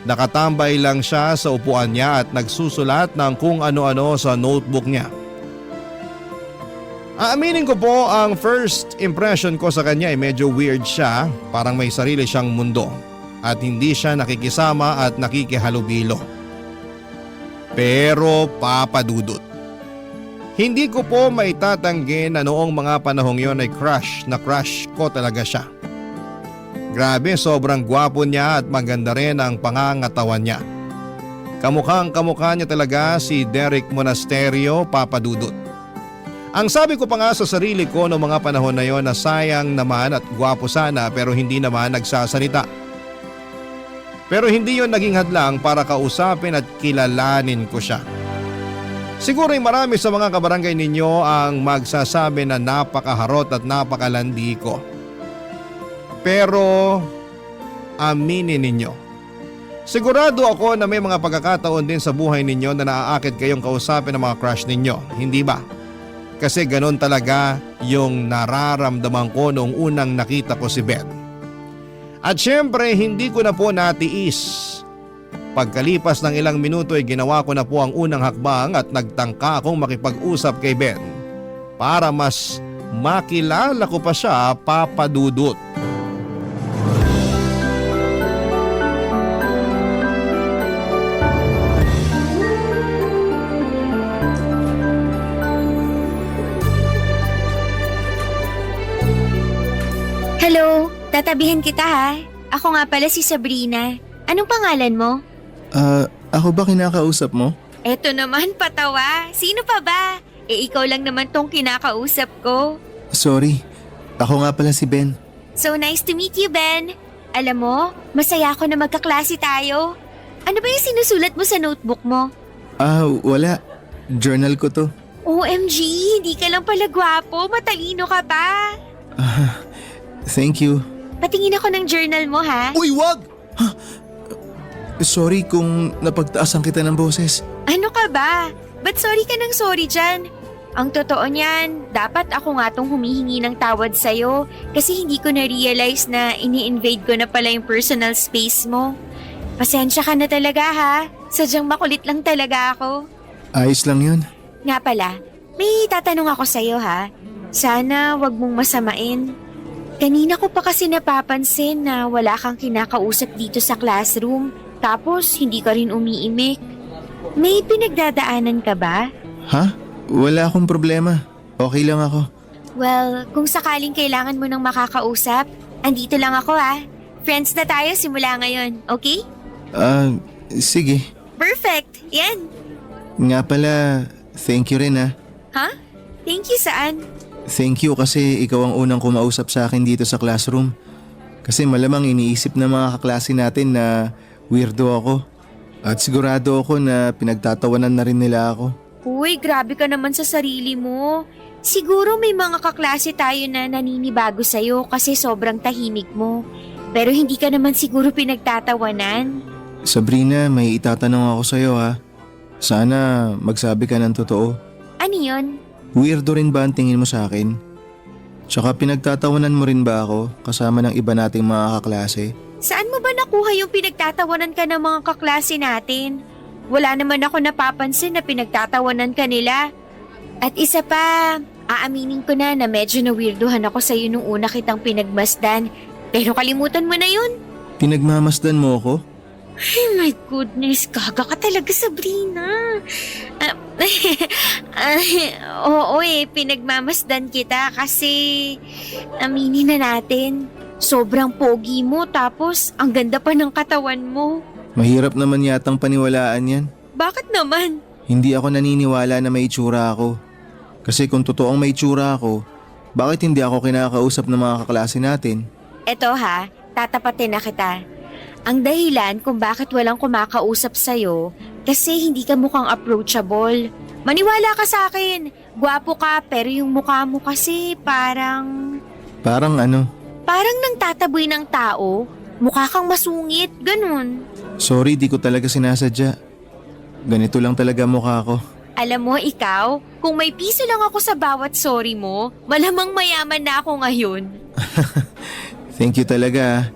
Nakatambay lang siya sa upuan niya at nagsusulat ng kung ano-ano sa notebook niya. Aaminin ko po ang first impression ko sa kanya ay medyo weird siya, parang may sarili siyang mundo at hindi siya nakikisama at nakikihalubilo. Pero Papa Dudut, hindi ko po maitatanggi na noong mga panahong yon ay crush ko talaga siya. Grabe, sobrang gwapo niya at maganda rin ang pangangatawan niya. Kamukhang kamukha niya talaga si Derek Monasterio, Papa Dudut. Ang sabi ko pa nga sa sarili ko noong mga panahon na yon na sayang naman at gwapo sana pero hindi naman nagsasalita. Pero hindi yon naging hadlang para kausapin at kilalanin ko siya. Siguro ay marami sa mga kabarangay ninyo ang magsasabi na napakaharot at napakalandi ko. Pero aminin ninyo, sigurado ako na may mga pagkakataon din sa buhay ninyo na naaakit kayong kausapin ng mga crush ninyo, hindi ba? Kasi ganon talaga yung nararamdaman ko noong unang nakita ko si Ben. At syempre hindi ko na po natiis. Pagkalipas ng ilang minuto ay ginawa ko na po ang unang hakbang at nagtangka akong makipag-usap kay Ben para mas makilala ko pa siya, Papa Dudut. Hello, tatabihan kita ha. Ako nga pala si Sabrina. Anong pangalan mo? Ako ba kinakausap mo? Eto naman, patawa. Sino pa ba? Ikaw lang naman tong kinakausap ko. Sorry, ako nga pala si Ben. So nice to meet you, Ben. Alam mo, masaya ako na magkaklase tayo. Ano ba yung sinusulat mo sa notebook mo? Wala. Journal ko to. OMG, hindi ka lang pala gwapo. Matalino ka pa. Thank you. Patingin ako ng journal mo, ha? Uy, wag! Sorry kung napagtaasan kita ng boses. Ano ka ba? Ba't sorry ka ng sorry dyan? Ang totoo niyan, dapat ako nga tong humihingi ng tawad sa'yo kasi hindi ko na-realize na ini-invade ko na pala yung personal space mo. Pasensya ka na talaga ha. Sadyang makulit lang talaga ako. Ayos lang yun. Nga pala, may tatanong ako sa'yo ha. Sana wag mong masamain. Kanina ko pa kasi napapansin na wala kang kinakausap dito sa classroom. Tapos hindi ka rin umiimik. May pinagdadaanan ka ba? Ha? Wala akong problema. Okay lang ako. Well, kung sakaling kailangan mo ng makakausap, andito lang ako ha. Friends na tayo simula ngayon, okay? Sige. Perfect! Yan! Nga pala, thank you rin ha. Ha? Thank you saan? Thank you kasi ikaw ang unang kumausap sa akin dito sa classroom. Kasi malamang iniisip ng mga kaklase natin na weirdo ako. At sigurado ako na pinagtatawanan na rin nila ako. Uy, grabe ka naman sa sarili mo. Siguro may mga kaklase tayo na naninibago sa'yo kasi sobrang tahimik mo. Pero hindi ka naman siguro pinagtatawanan. Sabrina, may itatanong ako sa'yo ha. Sana magsabi ka ng totoo. Ano yun? Weirdo rin ba ang tingin mo sa akin? Tsaka pinagtatawanan mo rin ba ako kasama ng iba nating mga kaklase? Saan mo ba nakuha yung pinagtatawanan ka ng mga kaklase natin? Wala naman ako napapansin na pinagtatawanan ka nila. At isa pa, aaminin ko na medyo na-weirduhan ako sa'yo nung una kitang pinagmasdan. Pero kalimutan mo na yun. Pinagmamasdan mo ako? Ay my goodness, gaga ka talaga, Sabrina. Oo pinagmamasdan kita kasi aminin na natin. Sobrang pogi mo tapos ang ganda pa ng katawan mo. Mahirap naman yatang paniwalaan yan. Bakit naman? Hindi ako naniniwala na may itsura ako. Kasi kung totoong may itsura ako, bakit hindi ako kinakausap ng mga kaklase natin? Eto ha, tatapatin na kita. Ang dahilan kung bakit walang kumakausap sa'yo kasi hindi ka mukhang approachable. Maniwala ka sa akin, gwapo ka pero yung mukha mo kasi parang... Parang ano? Parang nang tataboy ng tao, mukha kang masungit, ganun. Sorry, di ko talaga sinasadya. Ganito lang talaga mukha ko. Alam mo, ikaw, kung may piso lang ako sa bawat sorry mo, malamang mayaman na ako ngayon. Thank you talaga.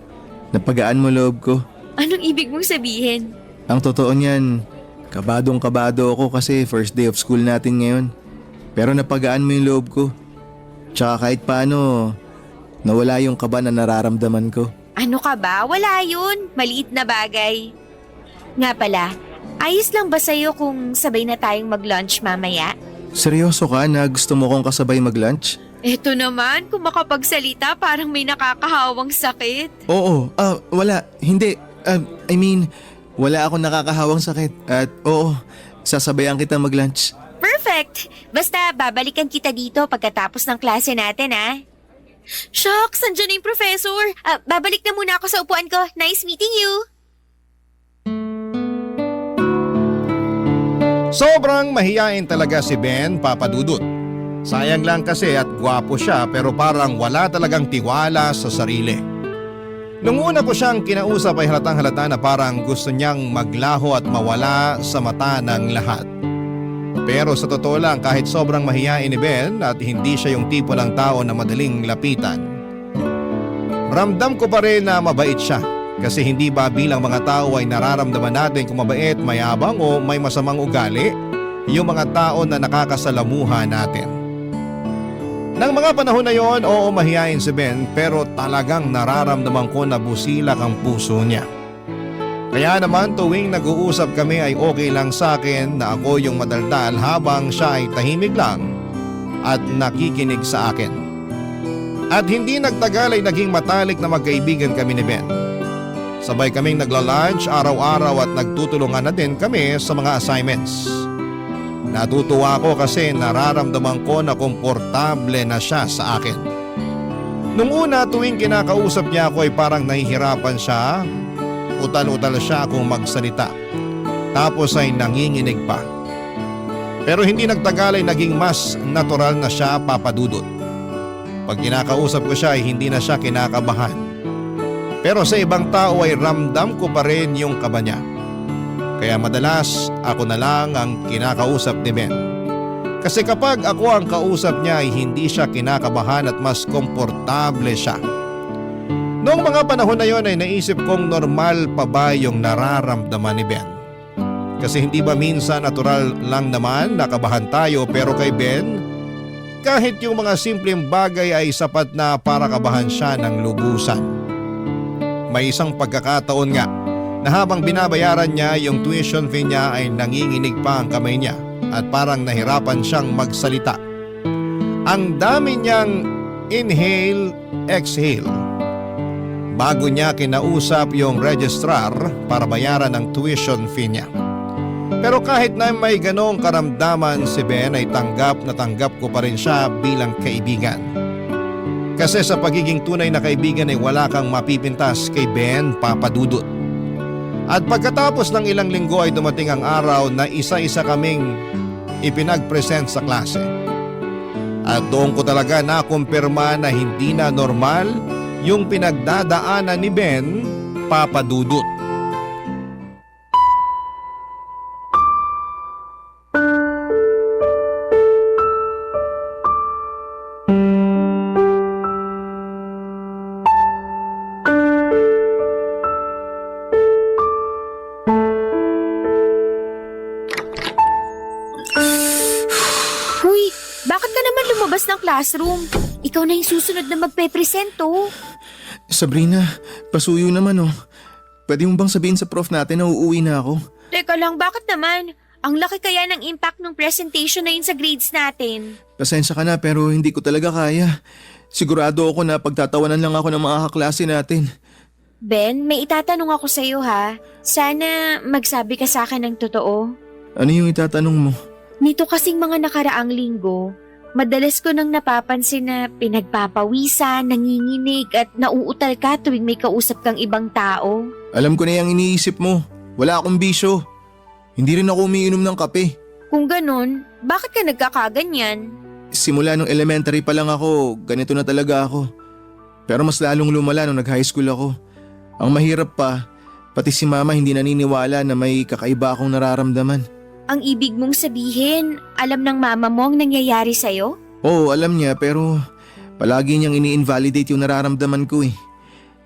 Napagaan mo loob ko. Anong ibig mong sabihin? Ang totoo niyan, kabadong-kabado ako kasi first day of school natin ngayon. Pero napagaan mo yung loob ko. Tsaka kahit paano, nawala yung kaba na nararamdaman ko. Ano ka ba? Wala yun. Maliit na bagay. Nga pala, ayos lang ba sa'yo kung sabay na tayong mag-lunch mamaya? Seryoso ka na gusto mo kong kasabay mag-lunch? Eto naman, kung makapagsalita parang may nakakahawang sakit. Oo, wala, hindi. I mean, wala akong nakakahawang sakit. At oo, sasabayan kita mag-lunch. Perfect! Basta babalikan kita dito pagkatapos ng klase natin, ha? Shucks, andyan na yung professor. Babalik na muna ako sa upuan ko. Nice meeting you! Sobrang mahiyain talaga si Ben, Papa Dudut. Sayang lang kasi at gwapo siya pero parang wala talagang tiwala sa sarili. Nung una ko siyang kinausap ay halatang halata na parang gusto niyang maglaho at mawala sa mata ng lahat. Pero sa totoo lang kahit sobrang mahiyain ni Ben at hindi siya yung tipo ng tao na madaling lapitan, ramdam ko pa rin na mabait siya. Kasi hindi ba bilang mga tao ay nararamdaman natin kung mabait, mayabang o may masamang ugali yung mga tao na nakakasalamuha natin. Nang mga panahon na yon, oo mahiyain si Ben pero talagang nararamdaman ko na busilak ang puso niya. Kaya naman tuwing nag-uusap kami ay okay lang sa akin na ako yung madaldal habang siya ay tahimik lang at nakikinig sa akin. At hindi nagtagal ay naging matalik na magkaibigan kami ni Ben. Sabay kaming nagla-lunch araw-araw at nagtutulungan na din kami sa mga assignments. Natutuwa ako kasi nararamdaman ko na komportable na siya sa akin. Nung una tuwing kinakausap niya ako ay parang nahihirapan siya, utal-utal siya kung magsalita. Tapos ay nanginginig pa. Pero hindi nagtagal ay naging mas natural na siya, Papa Dudut. Pag kinakausap ko siya ay hindi na siya kinakabahan. Pero sa ibang tao ay ramdam ko pa rin yung kaba niya. Kaya madalas ako na lang ang kinakausap ni Ben. Kasi kapag ako ang kausap niya ay hindi siya kinakabahan at mas komportable siya. Noong mga panahon na yon ay naisip kong normal pa ba yung nararamdaman ni Ben. Kasi hindi ba minsan natural lang naman nakabahan tayo, pero kay Ben, kahit yung mga simpleng bagay ay sapat na para kabahan siya ng lubusan. May isang pagkakataon nga na habang binabayaran niya yung tuition fee niya ay nanginginig pa ang kamay niya at parang nahirapan siyang magsalita. Ang dami niyang inhale, exhale. Bago niya kinausap yung registrar para bayaran ang tuition fee niya. Pero kahit na may ganong karamdaman si Ben ay tanggap ko pa rin siya bilang kaibigan. Kasi sa pagiging tunay na kaibigan ay wala kang mapipintas kay Ben, Papa Dudut. At pagkatapos ng ilang linggo ay dumating ang araw na isa-isa kaming ipinag-present sa klase. At doon ko talaga nakumpirma na hindi na normal yung pinagdadaanan ni Ben, Papa Dudut. Ng classroom. Ikaw na yung susunod na magpe-presento. Sabrina, pasuyo naman oh. Pwede mo bang sabihin sa prof natin na uuwi na ako? Teka lang, bakit naman? Ang laki kaya ng impact ng presentation na yun sa grades natin. Pasensya ka na pero hindi ko talaga kaya. Sigurado ako na pagtatawanan lang ako ng mga kaklase natin. Ben, may itatanong ako sa'yo ha. Sana magsabi ka sa akin ng totoo. Ano yung itatanong mo? Nito kasing mga nakaraang linggo, madalas ko nang napapansin na pinagpapawisan, nanginginig at nauutal ka tuwing may kausap kang ibang tao. Alam ko na yung iniisip mo. Wala akong bisyo. Hindi rin ako umiinom ng kape. Kung ganun, bakit ka nagkakaganyan? Simula nung elementary pa lang ako, ganito na talaga ako. Pero mas lalong lumala nung nag-high school ako. Ang mahirap pa, pati si mama hindi naniniwala na may kakaiba akong nararamdaman. Ang ibig mong sabihin, alam ng mama mo ang nangyayari sa'yo? Oo, alam niya pero palagi niyang ini-invalidate yung nararamdaman ko eh.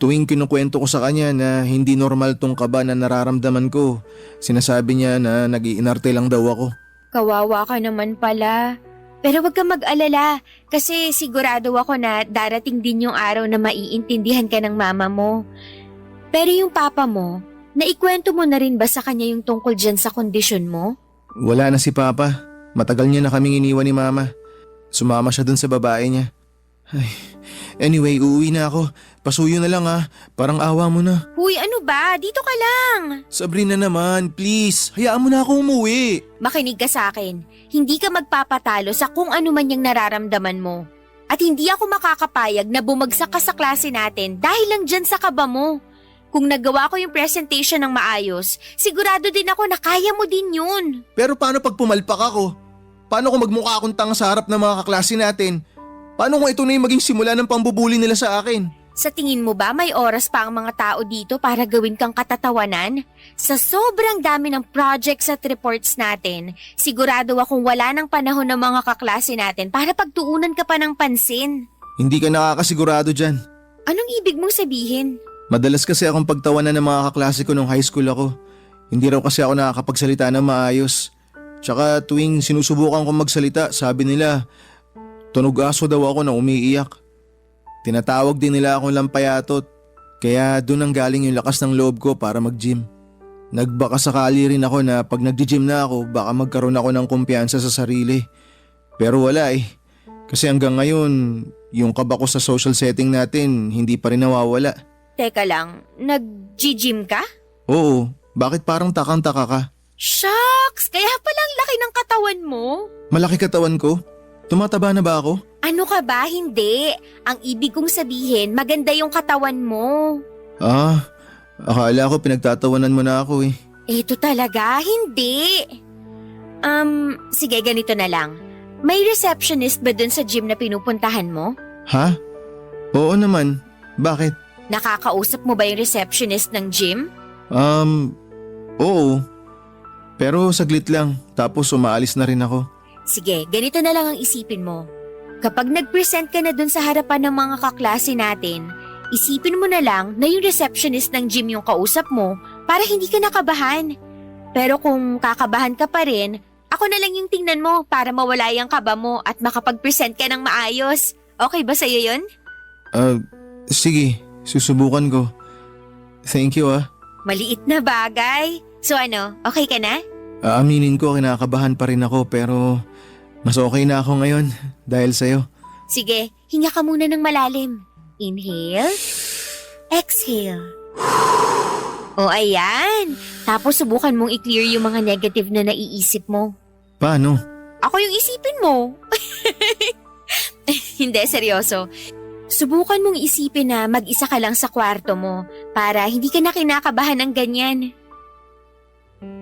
Tuwing kinukwento ko sa kanya na hindi normal tong kaba na nararamdaman ko, sinasabi niya na nag-iinarte lang daw ako. Kawawa ka naman pala. Pero wag kang mag-alala kasi sigurado ako na darating din yung araw na maiintindihan ka ng mama mo. Pero yung papa mo, naikwento mo na rin ba sa kanya yung tungkol dyan sa kondisyon mo? Wala na si Papa. Matagal niya na kaming iniwan ni Mama. Sumama siya dun sa babae niya. Ay, anyway, uuwi na ako. Pasuyo na lang ha. Parang awa mo na. Huy, ano ba? Dito ka lang. Sabrina naman, please. Hayaan mo na ako umuwi. Makinig ka sa akin. Hindi ka magpapatalo sa kung ano man yung nararamdaman mo. At hindi ako makakapayag na bumagsak ka sa klase natin dahil lang dyan sa kaba mo. Kung nagawa ko yung presentation ng maayos, sigurado din ako na kaya mo din yun. Pero paano pag pumalpak ako? Paano kung magmukha akong tanga sa harap ng mga kaklase natin? Paano kung ito na yung maging simula ng pambubuli nila sa akin? Sa tingin mo ba may oras pa ang mga tao dito para gawin kang katatawanan? Sa sobrang dami ng projects at reports natin, sigurado akong wala ng panahon ng mga kaklase natin para pagtuunan ka pa ng pansin. Hindi ka nakakasigurado dyan. Anong ibig mong sabihin? Madalas kasi akong pagtawanan ng mga kaklase ko nung high school ako. Hindi raw kasi ako nakakapagsalita ng maayos. Tsaka tuwing sinusubukan kong magsalita, sabi nila, tunog aso daw ako na umiiyak. Tinatawag din nila akong lampayatot. Kaya doon ang galing yung lakas ng loob ko para mag-gym. Nagbaka sakali rin ako na pag nag-gym na ako, baka magkaroon ako ng kumpiyansa sa sarili. Pero wala eh. Kasi hanggang ngayon, yung kaba ko sa social setting natin, hindi pa rin nawawala. Teka lang, nag Nag-gym ka? Oo, bakit parang takang-taka ka? Shucks! Kaya palang laki ng katawan mo. Malaki katawan ko? Tumataba na ba ako? Ano ka ba? Hindi. Ang ibig kong sabihin, maganda yung katawan mo. Ah, akala ko pinagtatawanan mo na ako eh. Ito talaga? Hindi. Sige, ganito na lang. May receptionist ba dun sa gym na pinupuntahan mo? Ha? Oo naman. Bakit? Nakakausap mo ba yung receptionist ng gym? Oo. Pero saglit lang, tapos umaalis na rin ako. Sige, ganito na lang ang isipin mo. Kapag nag-present ka na dun sa harapan ng mga kaklase natin, isipin mo na lang na yung receptionist ng gym yung kausap mo para hindi ka nakabahan. Pero kung kakabahan ka pa rin, ako na lang yung tingnan mo para mawala yung kaba mo at makapag-present ka ng maayos. Okay ba sa'yo yun? Sige, susubukan ko. Thank you Maliit na bagay. So ano, okay ka na? Aaminin ko kinakabahan pa rin ako pero mas okay na ako ngayon dahil sa'yo. Sige, hinga ka muna ng malalim. Inhale. Exhale. O ayan. Tapos subukan mong i-clear yung mga negative na naiisip mo. Paano? Ako yung isipin mo. Hindi, seryoso. Subukan mong isipin na mag-isa ka lang sa kwarto mo para hindi ka na kinakabahan ng ganyan.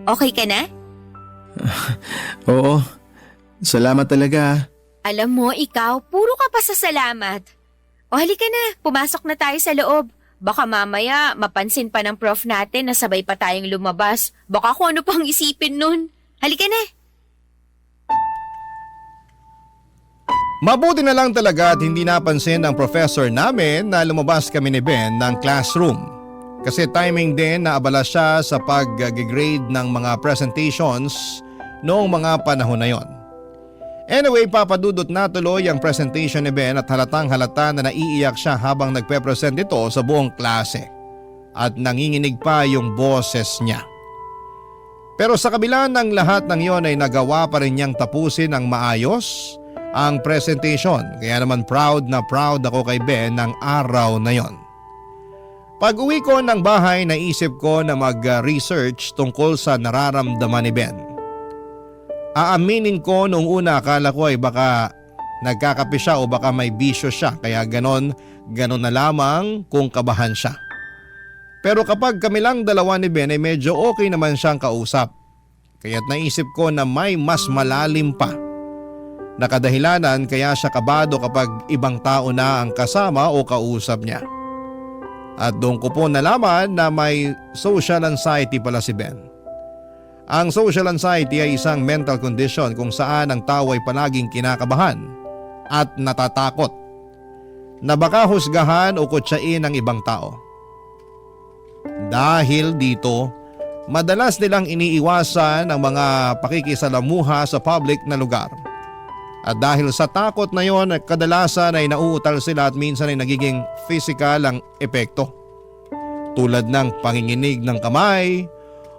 Okay ka na? Oo. Salamat talaga. Alam mo, ikaw, puro ka pa sa salamat. O halika na, pumasok na tayo sa loob. Baka mamaya mapansin pa ng prof natin na sabay pa tayong lumabas. Baka kung ano pang isipin nun. Halika na. Mabuti na lang talaga at hindi napansin ng professor namin na lumabas kami ni Ben ng classroom. Kasi timing din na abala siya sa pag-grade ng mga presentations noong mga panahon na yon. Anyway, papadudot na tuloy ang presentation ni Ben at halatang halata na naiiyak siya habang nagpe-present ito sa buong klase. At nanginginig pa yung boses niya. Pero sa kabila ng lahat ng yon ay nagawa pa rin niyang tapusin ng maayos ang presentation. Kaya naman proud na proud ako kay Ben ng araw na yon. Pag uwi ko ng bahay, naisip ko na mag-research tungkol sa nararamdaman ni Ben. Aaminin ko noong una akala ko ay baka nagkakape siya o baka may bisyo siya kaya ganon na lamang kung kabahan siya. Pero kapag kami lang dalawa ni Ben ay medyo okay naman siyang kausap. Kaya't naisip ko na may mas malalim pa na kadahilanan kaya siya kabado kapag ibang tao na ang kasama o kausap niya. At doon ko po nalaman na may social anxiety pala si Ben. Ang social anxiety ay isang mental condition kung saan ang tao ay palaging kinakabahan at natatakot na baka husgahan o kutsain ng ibang tao. Dahil dito, madalas nilang iniiwasan ang mga pakikisalamuha sa public na lugar. At dahil sa takot na yon, kadalasan ay nauutal sila at minsan ay nagiging physical ang epekto. Tulad ng panginginig ng kamay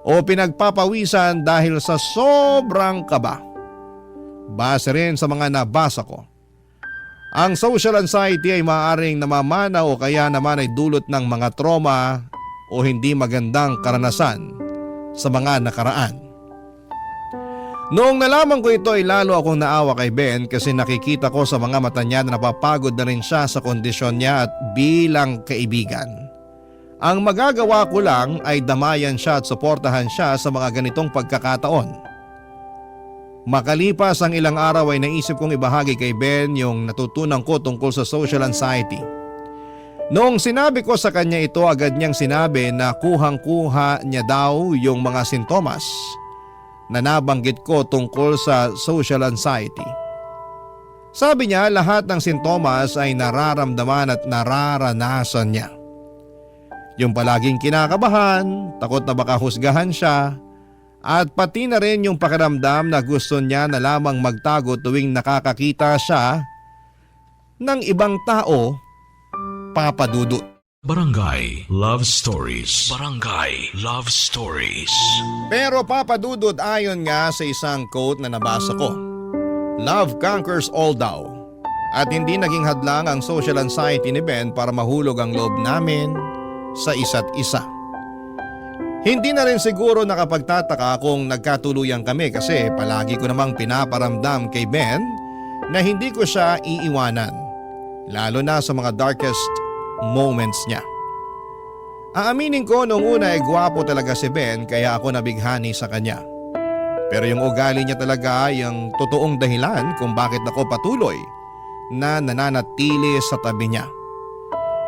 o pinagpapawisan dahil sa sobrang kaba. Base rin sa mga nabasa ko, ang social anxiety ay maaaring namamana o kaya naman ay dulot ng mga trauma o hindi magandang karanasan sa mga nakaraan. Noong nalaman ko ito ay lalo akong naawa kay Ben kasi nakikita ko sa mga mata niya na napapagod na rin siya sa kondisyon niya at bilang kaibigan. Ang magagawa ko lang ay damayan siya at suportahan siya sa mga ganitong pagkakataon. Makalipas ang ilang araw ay naisip kong ibahagi kay Ben yung natutunan ko tungkol sa social anxiety. Noong sinabi ko sa kanya ito, agad niyang sinabi na kuhang-kuha niya daw yung mga sintomas na nabanggit ko tungkol sa social anxiety. Sabi niya lahat ng sintomas ay nararamdaman at nararanasan niya. Yung palaging kinakabahan, takot na baka husgahan siya, at pati na rin yung pakiramdam na gusto niya na lamang magtago tuwing nakakakita siya ng ibang tao, Papa Dudut. Barangay Love Stories. Barangay Love Stories. Pero Papa Dudut, ayon nga sa isang quote na nabasa ko, love conquers all daw. At hindi naging hadlang ang social anxiety ni Ben para mahulog ang loob namin sa isa't isa. Hindi na rin siguro nakapagtataka kung nagkatuluyan kami kasi palagi ko namang pinaparamdam kay Ben na hindi ko siya iiwanan, lalo na sa mga darkest moments niya. Aaminin ko noong una ay gwapo talaga si Ben kaya ako nabighani sa kanya. Pero yung ugali niya talaga ay ang totoong dahilan kung bakit ako patuloy na nananatili sa tabi niya.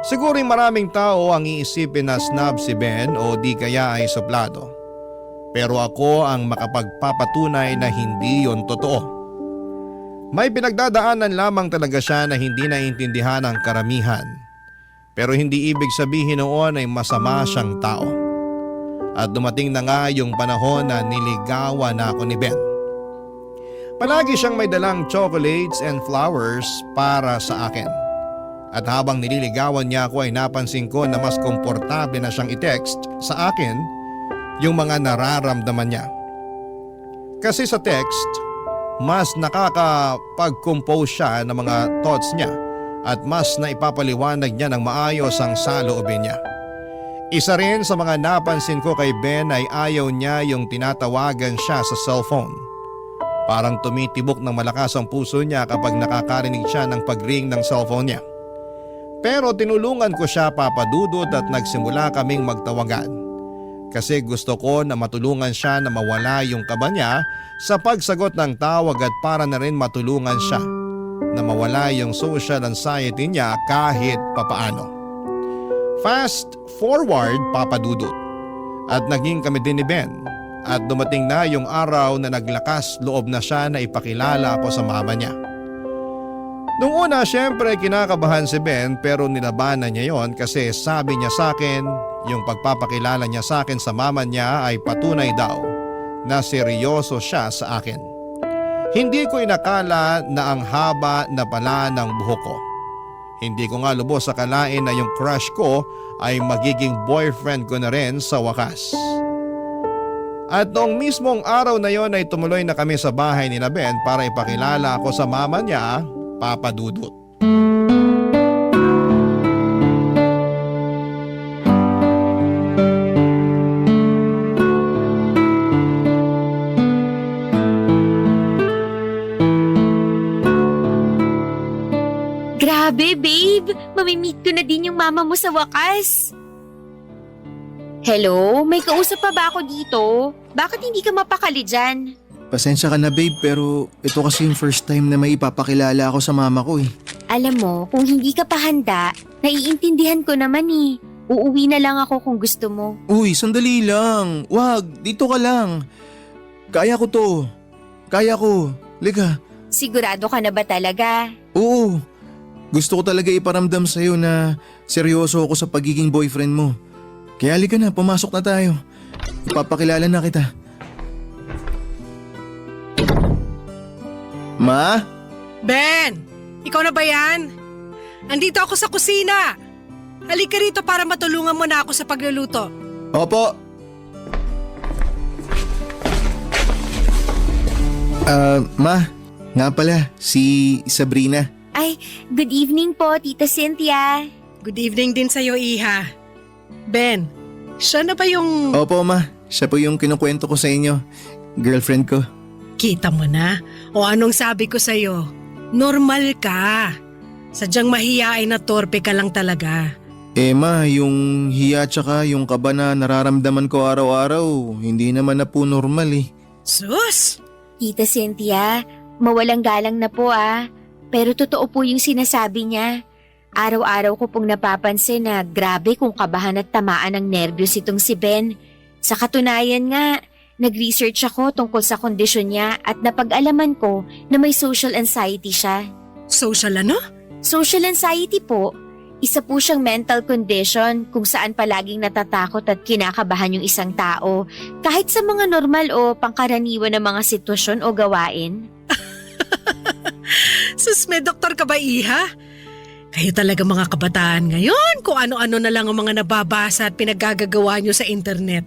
Siguro maraming tao ang iisipin na snob si Ben o di kaya ay suplado. Pero ako ang makapagpapatunay na hindi yon totoo. May pinagdadaanan lamang talaga siya na hindi naiintindihan ng karamihan. Pero hindi ibig sabihin noon ay masama siyang tao. At dumating na nga yung panahon na niligawan na ako ni Ben. Palagi siyang may dalang chocolates and flowers para sa akin. At habang nililigawan niya ako ay napansin ko na mas komportable na siyang i-text sa akin yung mga nararamdaman niya. Kasi sa text, mas nakakapag-compose siya ng mga thoughts niya at mas naipapaliwanag niya ng maayos ang saloobin niya. Isa rin sa mga napansin ko kay Ben ay ayaw niya yung tinatawagan siya sa cellphone. Parang tumitibok ng malakas ang puso niya kapag nakakarinig siya ng pag-ring ng cellphone niya. Pero tinulungan ko siya, Papa Dudut, at nagsimula kaming magtawagan. Kasi gusto ko na matulungan siya na mawala yung kaba niya sa pagsagot ng tawag at para na rin matulungan siya na mawala yung social anxiety niya kahit papaano. Fast forward, Papa Dudut. At naging kami din ni Ben. At dumating na yung araw na naglakas loob na siya na ipakilala ako sa mama niya. Nung una, syempre kinakabahan si Ben pero nilabanan niya yon kasi sabi niya sa akin, yung pagpapakilala niya sa akin sa mama niya ay patunay daw na seryoso siya sa akin. Hindi ko inakala na ang haba na pala ng buhok ko. Hindi ko nga lubos akalain na yung crush ko ay magiging boyfriend ko na rin sa wakas. At noong mismong araw na yon ay tumuloy na kami sa bahay ni Ben para ipakilala ako sa mama niya, Papa Dudut. Grabe, babe! Mamimit ko na din yung mama mo sa wakas. Hello? May kausap pa ba ako dito? Bakit hindi ka mapakali dyan? Pasensya ka na babe pero ito kasi yung first time na may ipapakilala ako sa mama ko eh. Alam mo, kung hindi ka pa handa, naiintindihan ko naman eh. Uuwi na lang ako kung gusto mo. Uy, sandali lang. Wag, dito ka lang. Kaya ko to. Kaya ko. Liga. Sigurado ka na ba talaga? Oo. Gusto ko talaga iparamdam sa'yo na seryoso ako sa pagiging boyfriend mo. Kaya halika na, pumasok na tayo. Ipapakilala na kita. Ma? Ben! Ikaw na ba yan? Andito ako sa kusina. Halika rito para matulungan mo na ako sa pagluluto. Opo. Ma, nga pala, si Sabrina. Ay, good evening po, Tita Cynthia. Good evening din sa'yo, Iha. Ben, siya na ba yung... Opo, ma. Siya po yung kinukwento ko sa inyo. Girlfriend ko. Kita mo na? O anong sabi ko sa'yo? Normal ka. Sadyang mahiyain na torpe ka lang talaga. Ma, yung hiya tsaka yung kaba na nararamdaman ko araw-araw, hindi naman na po normal eh. Sus! Tita Cynthia, mawalang galang na po ah. Pero totoo po yung sinasabi niya. Araw-araw ko pong napapansin na grabe kung kabahan at tamaan ng nerbiyos itong si Ben. Sa katunayan nga, nag-research ako tungkol sa kondisyon niya at napag-alaman ko na may social anxiety siya. Social ano? Social anxiety po. Isa po siyang mental condition kung saan palaging natatakot at kinakabahan yung isang tao kahit sa mga normal o pangkaraniwan na mga sitwasyon o gawain. Sus, may doktor ka ba, Iha? Kayo talaga mga kabataan ngayon kung ano-ano na lang ang mga nababasa at pinaggagawa nyo sa internet.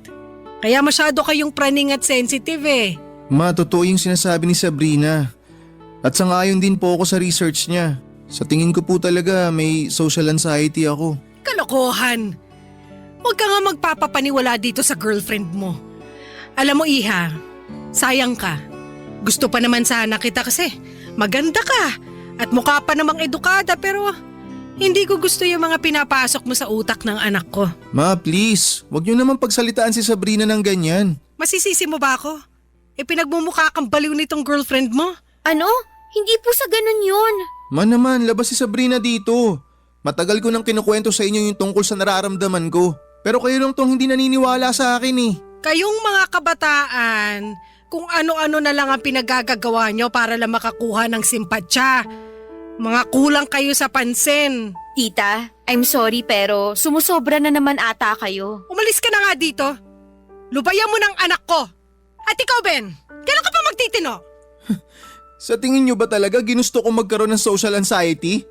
Kaya masyado kayong praning at sensitive eh. Ma, totoo yung sinasabi ni Sabrina. At sangayon din po ako sa research niya. Sa tingin ko po talaga may social anxiety ako. Kalokohan! Huwag ka nga magpapapaniwala dito sa girlfriend mo. Alam mo, Iha, sayang ka. Gusto pa naman sana kita kasi maganda ka at mukha pa namang edukada pero hindi ko gusto yung mga pinapasok mo sa utak ng anak ko. Ma, please, wag niyo naman pagsalitaan si Sabrina ng ganyan. Masisisi mo ba ako? Pinagmumukha kang baliw nitong girlfriend mo. Ano? Hindi po sa ganun yun. Ma naman, labas si Sabrina dito. Matagal ko nang kinukwento sa inyo yung tungkol sa nararamdaman ko. Pero kayo lang tong hindi naniniwala sa akin eh. Kayong mga kabataan, kung ano-ano na lang ang pinagagagawa nyo para lang makakuha ng simpatsya. Mga kulang kayo sa pansin. Tita, I'm sorry pero sumusobra na naman ata kayo. Umalis ka na nga dito. Lubayan mo ng anak ko. At ikaw, Ben, kailan ka pa magtitino? Sa tingin nyo ba talaga ginusto ko magkaroon ng social anxiety?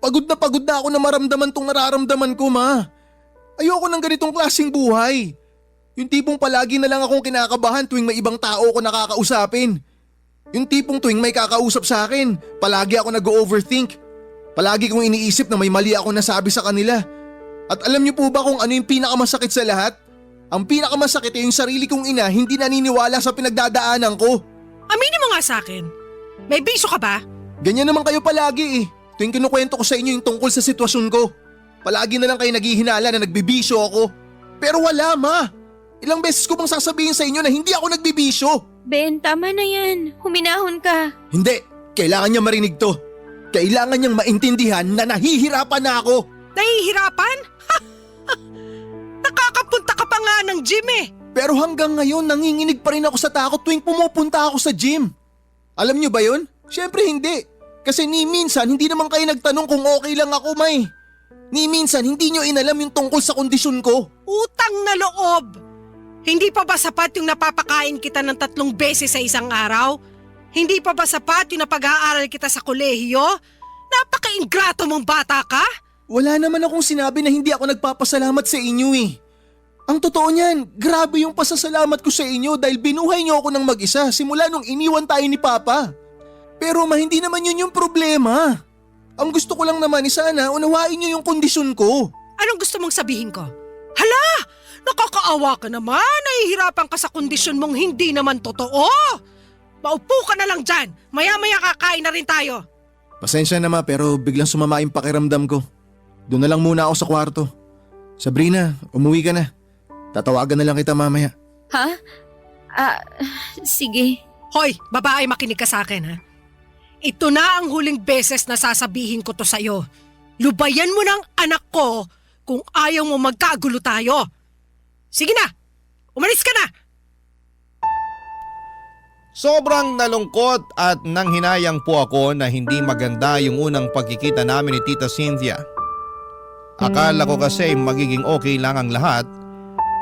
Pagod na ako na maramdaman tong nararamdaman ko, ma. Ayoko ng ganitong klaseng buhay. Yung tipong palagi na lang akong kinakabahan tuwing may ibang tao ko nakakausapin. Yung tipong tuwing may kakausap sa akin, palagi ako nag-overthink. Palagi kong iniisip na may mali ako nasabi sa kanila. At alam niyo po ba kung ano yung pinakamasakit sa lahat? Ang pinakamasakit ay yung sarili kong ina hindi naniniwala sa pinagdadaanan ko. Aminin mo nga sa akin. May bisyo ka ba? Ganyan naman kayo palagi eh. Tuwing kinukwento ko sa inyo yung tungkol sa sitwasyon ko. Palagi na lang kayo naghihinala na nagbibisyo ako. Pero wala, ma. Ilang beses ko bang sasabihin sa inyo na hindi ako nagbibisyo? Ben, tama na yan. Huminahon ka. Hindi. Kailangan niya marinig to. Kailangan niyang maintindihan na nahihirapan na ako. Nahihirapan? Nakakapunta ka pa nga ng gym eh. Pero hanggang ngayon nanginginig pa rin ako sa takot tuwing pumupunta ako sa gym. Alam niyo ba yun? Siyempre hindi. Kasi ni minsan hindi naman kayo nagtanong kung okay lang ako, May. Ni minsan hindi niyo inalam yung tungkol sa kondisyon ko. Utang na loob. Hindi pa ba sapat yung napapakain kita ng 3 beses sa isang araw? Hindi pa ba sapat yung napag-aaral kita sa kolehiyo? Napaka-ingrato mong bata ka? Wala naman akong sinabi na hindi ako nagpapasalamat sa inyo eh. Ang totoo niyan, grabe yung pasasalamat ko sa inyo dahil binuhay niyo ako ng mag-isa simula nung iniwan tayo ni Papa. Pero hindi naman yun yung problema. Ang gusto ko lang naman sana unawain niyo yung kondisyon ko. Anong gusto mong sabihin ko? Hala! Nakakaawa ka naman! Nahihirapan ka sa kondisyon mong hindi naman totoo! Maupo ka na lang dyan! Maya-maya kakain na rin tayo! Pasensya na, ma, pero biglang sumama yung pakiramdam ko. Doon na lang muna ako sa kwarto. Sabrina, umuwi ka na. Tatawagan na lang kita mamaya. Ha? Sige. Hoy, babae, makinig ka sa akin ha. Ito na ang huling beses na sasabihin ko to sa'yo. Lubayan mo ng anak ko kung ayaw mo magkagulo tayo. Sige na, umalis ka na! Sobrang nalungkot at nanghinayang po ako na hindi maganda yung unang pagkikita namin ni Tita Cynthia. Akala ko kasi magiging okay lang ang lahat,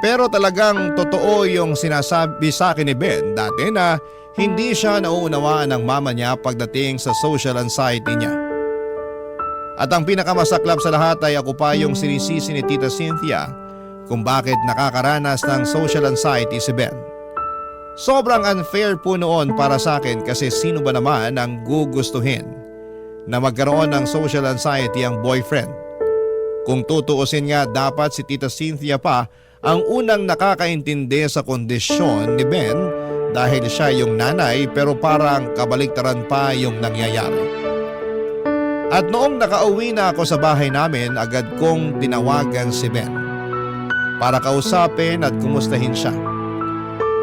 pero talagang totoo yung sinasabi sa akin ni Ben dati na hindi siya nauunawaan ng mama niya pagdating sa social anxiety niya. At ang pinakamasaklap sa lahat ay ako pa yung sinisisi ni Tita Cynthia kung bakit nakakaranas ng social anxiety si Ben. Sobrang unfair po noon para sa akin kasi sino ba naman ang gugustuhin na magkaroon ng social anxiety ang boyfriend? Kung tutuusin nga dapat si Tita Cynthia pa ang unang nakakaintindi sa kondisyon ni Ben dahil siya yung nanay pero parang kabaliktaran pa yung nangyayari. At noong nakauwi na ako sa bahay namin agad kong tinawagan si Ben para kausapin at kumustahin siya.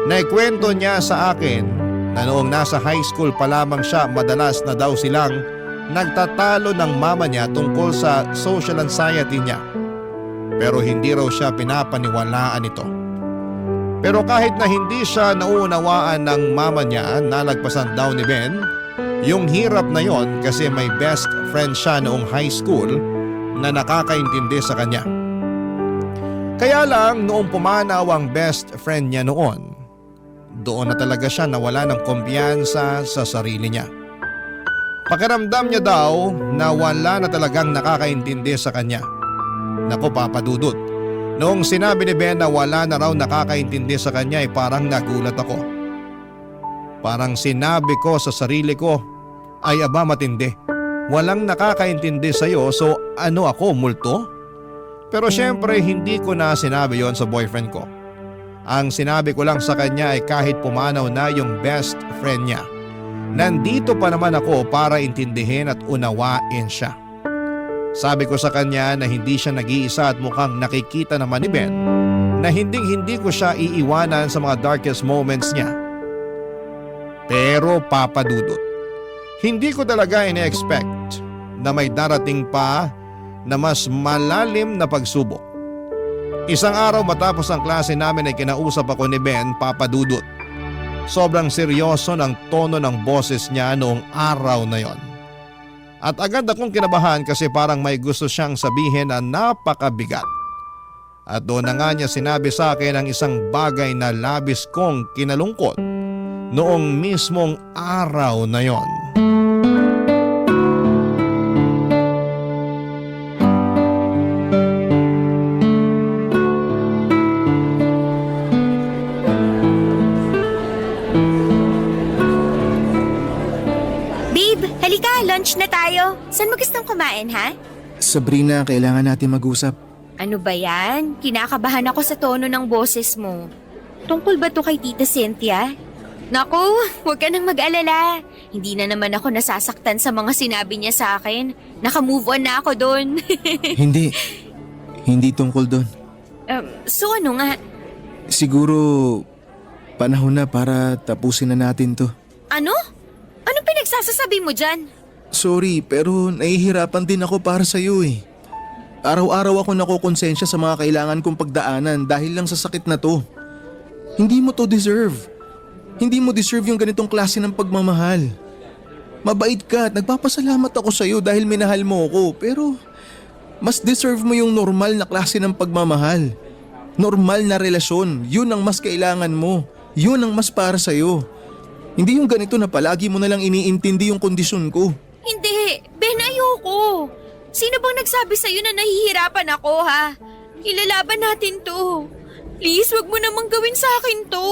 Naikwento niya sa akin na noong nasa high school pa lamang siya madalas na daw silang nagtatalo ng mama niya tungkol sa social anxiety niya. Pero hindi raw siya pinapaniwalaan ito. Pero kahit na hindi siya nauunawaan ng mama niya, nalagpasan daw ni Ben yung hirap na yon kasi may best friend siya noong high school na nakakaintindi sa kanya. Kaya lang noong pumanaw ang best friend niya noon, doon na talaga siya nawala ng kumpiyansa sa sarili niya. Pakiramdam niya daw na wala na talagang nakakaintindi sa kanya. Naku Papa Dudut, noong sinabi ni Ben na wala na raw nakakaintindi sa kanya ay parang nagulat ako. Parang sinabi ko sa sarili ko, ay aba matindi, walang nakakaintindi sa'yo so ano ako multo? Pero syempre hindi ko na sinabi yon sa boyfriend ko. Ang sinabi ko lang sa kanya ay kahit pumanaw na yung best friend niya, nandito pa naman ako para intindihin at unawain siya. Sabi ko sa kanya na hindi siya nag-iisa at mukhang nakikita naman ni Ben na hindi ko siya iiwanan sa mga darkest moments niya. Pero Papa Dudut, hindi ko talaga ine-expect na may darating pa na mas malalim na pagsubok. Isang araw matapos ang klase namin ay kinausap ako ni Ben, Papa Dudut. Sobrang seryoso ng tono ng boses niya noong araw na yon. At agad akong kinabahan kasi parang may gusto siyang sabihin na napakabigat. At doon na nga niya sinabi sa akin ang isang bagay na labis kong kinalungkot noong mismong araw na yon. Lunch na tayo. Saan mo gustong kumain, ha? Sabrina, kailangan natin mag-usap. Ano ba yan? Kinakabahan ako sa tono ng boses mo. Tungkol ba to kay Tita Cynthia? Naku, huwag ka nang mag-alala. Hindi na naman ako nasasaktan sa mga sinabi niya sa akin. Naka-move on na ako doon. Hindi tungkol doon. So ano nga? Siguro panahon na para tapusin na natin to. Ano? Anong pinagsasasabi mo dyan? Sorry, pero nahihirapan din ako para sa'yo eh. Araw-araw ako nakokonsensya sa mga kailangan kong pagdaanan dahil lang sa sakit na to. Hindi mo to deserve. Hindi mo deserve yung ganitong klase ng pagmamahal. Mabait ka at nagpapasalamat ako sa'yo dahil minahal mo ako, pero mas deserve mo yung normal na klase ng pagmamahal. Normal na relasyon, yun ang mas kailangan mo. Yun ang mas para sa'yo. Hindi yung ganito na palagi mo nalang iniintindi yung kondisyon ko. Hindi, Ben, ayoko. Sino bang nagsabi sa'yo na nahihirapan ako, ha? Ilalaban natin to. Please, wag mo namang gawin sa akin to.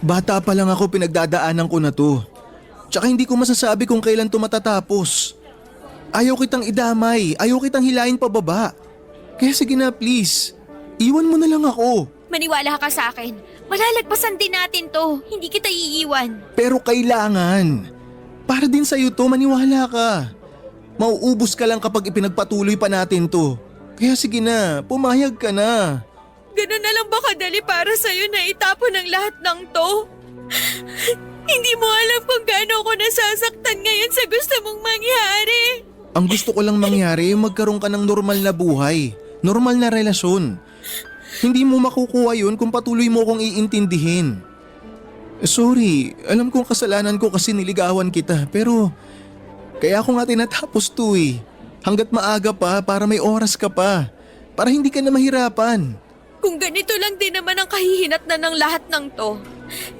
Bata pa lang ako, pinagdadaanan ko na to. Tsaka hindi ko masasabi kung kailan to matatapos. Ayaw kitang idamay, ayaw kitang hilahin pababa. Kaya sige na, please. Iwan mo na lang ako. Maniwala ka sa akin. Malalagpasan din natin to. Hindi kita iiwan. Pero kailangan. Para din sa'yo to, maniwala ka. Mauubos ka lang kapag ipinagpatuloy pa natin to. Kaya sige na, pumayag ka na. Ganun na lang ba kadali para sa'yo na itapon ang lahat ng to? Hindi mo alam kung gaano ako nasasaktan ngayon sa gusto mong mangyari. Ang gusto ko lang mangyari, magkaroon ka ng normal na buhay. Normal na relasyon. Hindi mo makukuha yun kung patuloy mo kong iintindihin. Sorry, alam kong kasalanan ko kasi niligawan kita, pero kaya ako nga tinatapos to eh. Hanggat maaga pa para may oras ka pa, para hindi ka na mahirapan. Kung ganito lang din naman ang kahihinat na ng lahat ng to.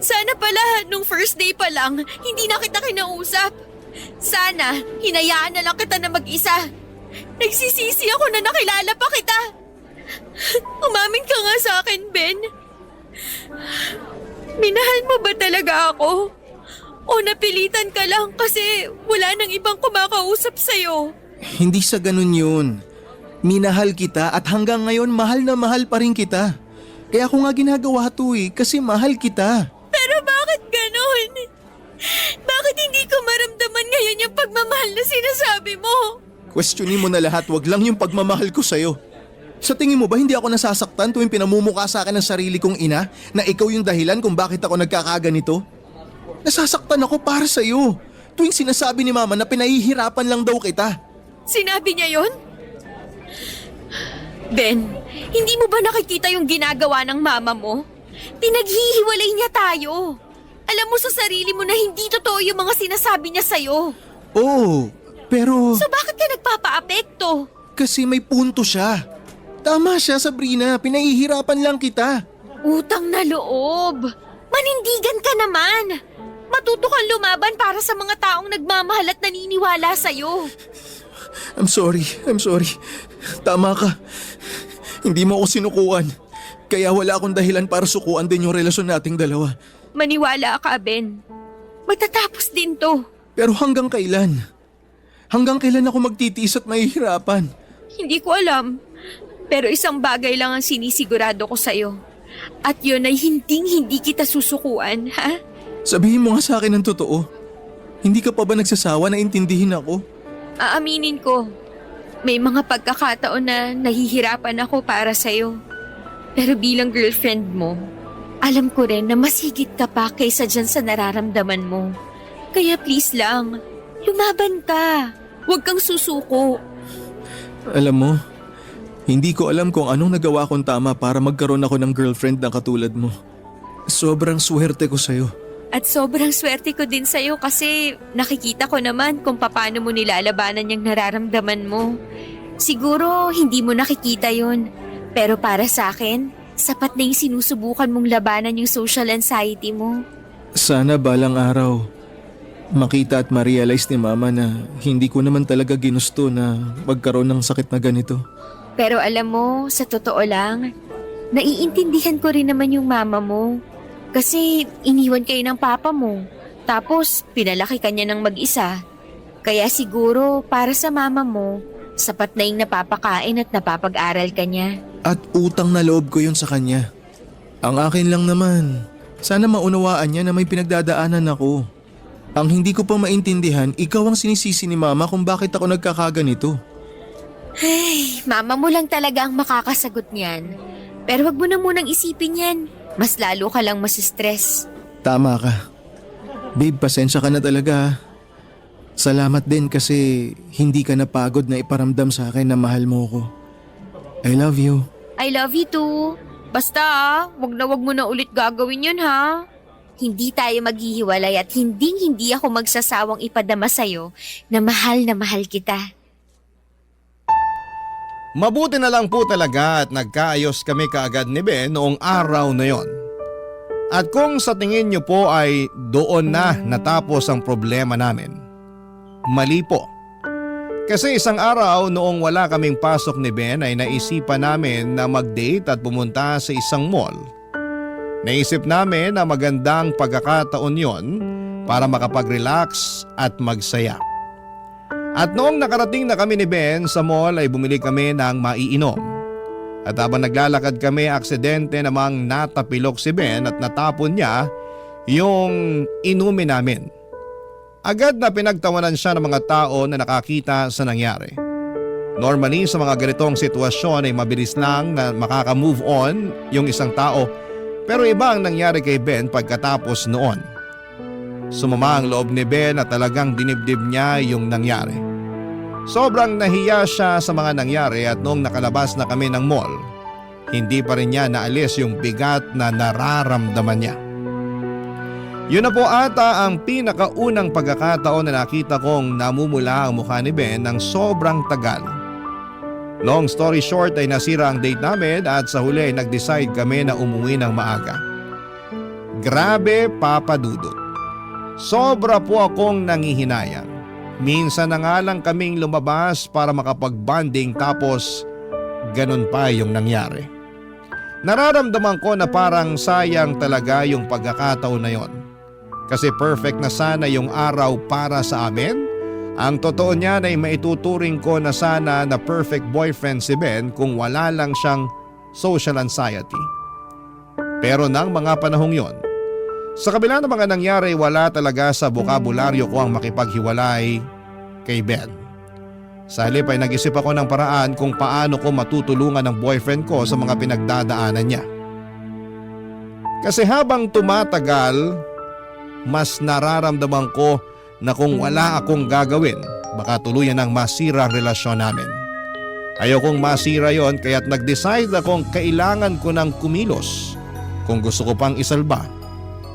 Sana pala nung first day pa lang, hindi na kita kinausap. Sana, hinayaan na lang kita na mag-isa. Nagsisisi ako na nakilala pa kita. Umamin ka nga sa akin, Ben. Minahal mo ba talaga ako? O napilitan ka lang kasi wala nang ibang kumakausap sa'yo? Hindi sa ganun yun. Minahal kita at hanggang ngayon mahal na mahal pa rin kita. Kaya ako nga ginagawa to eh, kasi mahal kita. Pero bakit ganun? Bakit hindi ko maramdaman ngayon yung pagmamahal na sinasabi mo? Questionin mo na lahat, wag lang yung pagmamahal ko sa'yo. Sa tingin mo ba hindi ako nasasaktan tuwing pinamumukha sa akin ng sarili kong ina na ikaw yung dahilan kung bakit ako nagkakaganito? Nasasaktan ako para sa'yo. Tuwing sinasabi ni Mama na pinahihirapan lang daw kita. Sinabi niya yon? Ben, hindi mo ba nakikita yung ginagawa ng mama mo? Pinaghihiwalay niya tayo. Alam mo sa sarili mo na hindi totoo yung mga sinasabi niya sa'yo. Oo, pero... So bakit ka nagpapa-apekto? Kasi may punto siya. Tama siya, Sabrina. Pinahihirapan lang kita. Utang na loob. Manindigan ka naman. Matuto kang lumaban para sa mga taong nagmamahal at naniniwala sa'yo. I'm sorry. Tama ka. Hindi mo ako sinukuan. Kaya wala akong dahilan para sukuan din yung relasyon nating dalawa. Maniwala ka, Ben. Matatapos din to. Pero hanggang kailan? Hanggang kailan ako magtitiis at mahihirapan? Hindi ko alam. Pero isang bagay lang ang sinisigurado ko sa'yo. At yun ay hindi kita susukuan, ha? Sabihin mo nga sa akin ang totoo. Hindi ka pa ba nagsasawa na intindihin ako? Aaminin ko, may mga pagkakataon na nahihirapan ako para sa'yo. Pero bilang girlfriend mo, alam ko rin na mas higit ka pa kaysa dyan sa nararamdaman mo. Kaya please lang, lumaban ka. Huwag kang susuko. Alam mo, hindi ko alam kung anong nagawa kong tama para magkaroon ako ng girlfriend na katulad mo. Sobrang swerte ko sa'yo. At sobrang swerte ko din sa'yo kasi nakikita ko naman kung paano mo nilalabanan yung nararamdaman mo. Siguro hindi mo nakikita yun. Pero para sa akin, sapat na yung sinusubukan mong labanan yung social anxiety mo. Sana balang araw, makita at ma-realize ni Mama na hindi ko naman talaga ginusto na magkaroon ng sakit na ganito. Pero alam mo, sa totoo lang, naiintindihan ko rin naman yung mama mo. Kasi iniwan kayo ng papa mo. Tapos pinalaki ka niya ng mag-isa. Kaya siguro para sa mama mo, sapat na yung napapakain at napapag-aral ka niya. At utang na loob ko yun sa kanya. Ang akin lang naman, sana maunawaan niya na may pinagdadaanan ako. Ang hindi ko pa maintindihan, ikaw ang sinisisi ni Mama kung bakit ako nagkakaganito. Ay, mama mo lang talaga ang makakasagot niyan. Pero wag mo na munang isipin yan. Mas lalo ka lang masistress. Tama ka. Babe, pasensya ka na talaga. Salamat din kasi hindi ka napagod na iparamdam sa akin na mahal mo ko. I love you. I love you too. Basta wag mo na ulit gagawin yun ha. Hindi tayo maghihiwalay at hindi ako magsasawang ipadama sa'yo na mahal kita. Mabuti na lang po talaga at nagkaayos kami kaagad ni Ben noong araw na yon. At kung sa tingin niyo po ay doon na natapos ang problema namin, mali po. Kasi isang araw noong wala kaming pasok ni Ben ay naisipan namin na mag-date at pumunta sa isang mall. Naisip namin na magandang pagkakataon yon para makapag-relax at magsaya. At noong nakarating na kami ni Ben sa mall ay bumili kami ng maiinom. At habang naglalakad kami, aksidente namang natapilok si Ben at natapon niya yung inumin namin. Agad na pinagtawanan siya ng mga tao na nakakita sa nangyari. Normally sa mga ganitong sitwasyon ay mabilis lang na makaka-move on yung isang tao, pero iba ang nangyari kay Ben pagkatapos noon. Sumama ang loob ni Ben at talagang dinibdib niya yung nangyari. Sobrang nahiya siya sa mga nangyari at noong nakalabas na kami ng mall, hindi pa rin niya naalis yung bigat na nararamdaman niya. Yun na po ata ang pinakaunang pagkakataon na nakita kong namumula ang mukha ni Ben ng sobrang tagal. Long story short ay nasira ang date namin at sa huli ay nag-decide kami na umuwi ng maaga. Grabe, Papa Dudut. Sobra po akong nangihinayang. Minsan na nga lang kaming lumabas para makapag-bonding tapos ganun pa yung nangyari. Nararamdaman ko na parang sayang talaga yung pagkakataon na yon. Kasi perfect na sana yung araw para sa amin. Ang totoo niyan ay maituturing ko na sana na perfect boyfriend si Ben kung wala lang siyang social anxiety. Pero nang mga panahong yon, sa kabila ng mga nangyari, wala talaga sa bokabularyo ko ang makipaghiwalay kay Ben. Sa halip ay nag-isip ako ng paraan kung paano ko matutulungan ang boyfriend ko sa mga pinagdadaanan niya. Kasi habang tumatagal, mas nararamdaman ko na kung wala akong gagawin, baka tuluyan ang masira ang relasyon namin. Ayokong masira yon kaya't nag-decide akong kailangan ko ng kumilos kung gusto ko pang isalba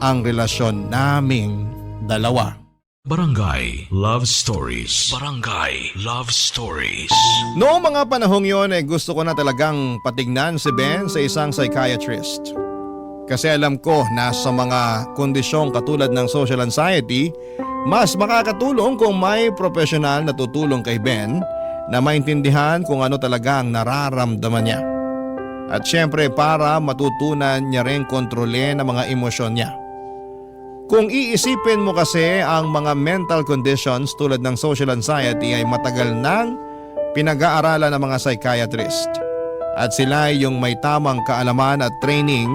ang relasyon naming dalawa. Barangay Love Stories. Barangay Love Stories. Noong mga panahong yon ay gusto ko na talagang patignan si Ben sa isang psychiatrist. Kasi alam ko na sa mga kondisyong katulad ng social anxiety, mas makakatulong kung may profesional na tutulong kay Ben na maintindihan kung ano talaga ang nararamdaman niya. At syempre para matutunan niya rin kontrolin ang mga emosyon niya. Kung iisipin mo kasi ang mga mental conditions tulad ng social anxiety ay matagal nang pinag-aaralan ng mga psychiatrist. at sila yung may tamang kaalaman at training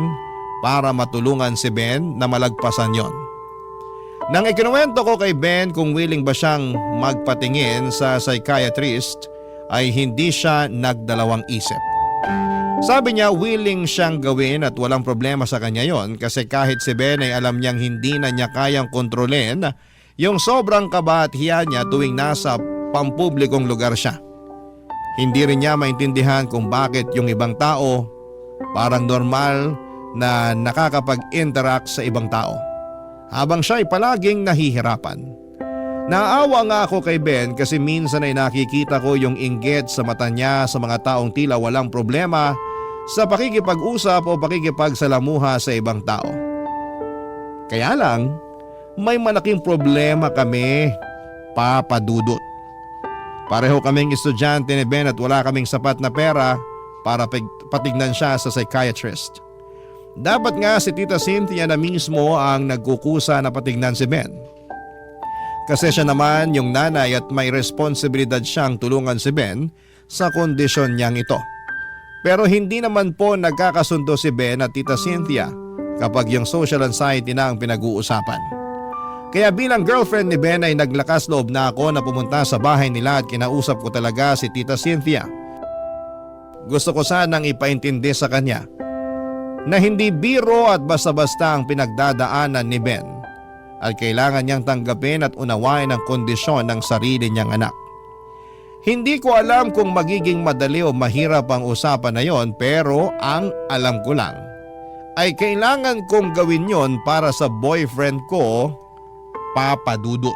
para matulungan si Ben na malagpasan yon. Nang ikinuwento ko kay Ben kung willing ba siyang magpatingin sa psychiatrist ay hindi siya nagdalawang isip. Sabi niya willing siyang gawin at walang problema sa kanya yon kasi kahit si Ben ay alam niyang hindi na niya kayang kontrolin yung sobrang kaba at hiya niya tuwing nasa pampublikong lugar siya. Hindi rin niya maintindihan kung bakit yung ibang tao parang normal na nakakapag-interact sa ibang tao habang siya ay palaging nahihirapan. Naawa nga ako kay Ben kasi minsan ay nakikita ko yung inggit sa mata niya sa mga taong tila walang problema sa pakikipag-usap o pakikipagsalamuha sa ibang tao. Kaya lang, may malaking problema kami, Papa Dudut. Pareho kaming estudyante ni Ben at wala kaming sapat na pera para patignan siya sa psychiatrist. Dapat nga si Tita Cynthia na mismo ang nagkukusa na patignan si Ben. Kasi siya naman yung nanay at may responsibilidad siyang tulungan si Ben sa kondisyon niyang ito. Pero hindi naman po nagkakasundo si Ben at Tita Cynthia kapag yung social anxiety na ang pinag-uusapan. Kaya bilang girlfriend ni Ben ay naglakas loob na ako na pumunta sa bahay nila at kinausap ko talaga si Tita Cynthia. Gusto ko sanang ipaintindi sa kanya na hindi biro at basta-basta ang pinagdadaanan ni Ben at kailangan niyang tanggapin at unawain ang kondisyon ng sarili niyang anak. Hindi ko alam kung magiging madali o mahirap ang usapan na yon pero ang alam ko lang ay kailangan kong gawin yon para sa boyfriend ko, Papa Dudut.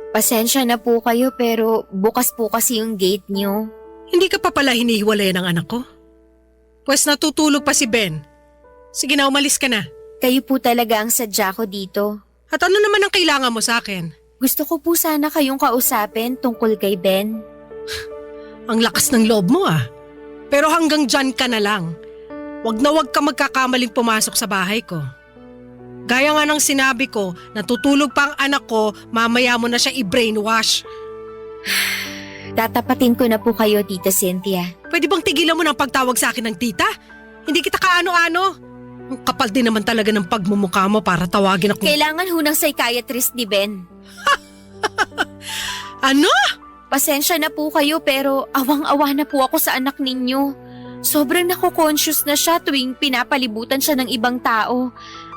Pasensya na po kayo pero bukas po kasi yung gate niyo. Hindi ka pa pala hinihiwalay ng anak ko? Pwes natutulog pa si Ben. Sige na, umalis ka na. Kayo po talaga ang sadya ko dito. At ano naman ang kailangan mo sa akin? Gusto ko po sana kayong kausapin tungkol kay Ben. Ang lakas ng loob mo ah. Pero hanggang dyan ka na lang. Wag na wag ka magkakamaling pumasok sa bahay ko. Gaya nga ng sinabi ko, natutulog pa ang anak ko, mamaya mo na siya i-brainwash. Tatapatin ko na po kayo, Tita Cynthia. Pwede bang tigilan mo ng pagtawag sa akin ng tita? Hindi kita kaano-ano. Ang kapal din naman talaga ng pagmumukha mo para tawagin ako. Kailangan ho ng psychiatrist ni Ben. Ano? Pasensya na po kayo pero awang-awa na po ako sa anak ninyo. Sobrang nako-conscious na siya tuwing pinapalibutan siya ng ibang tao.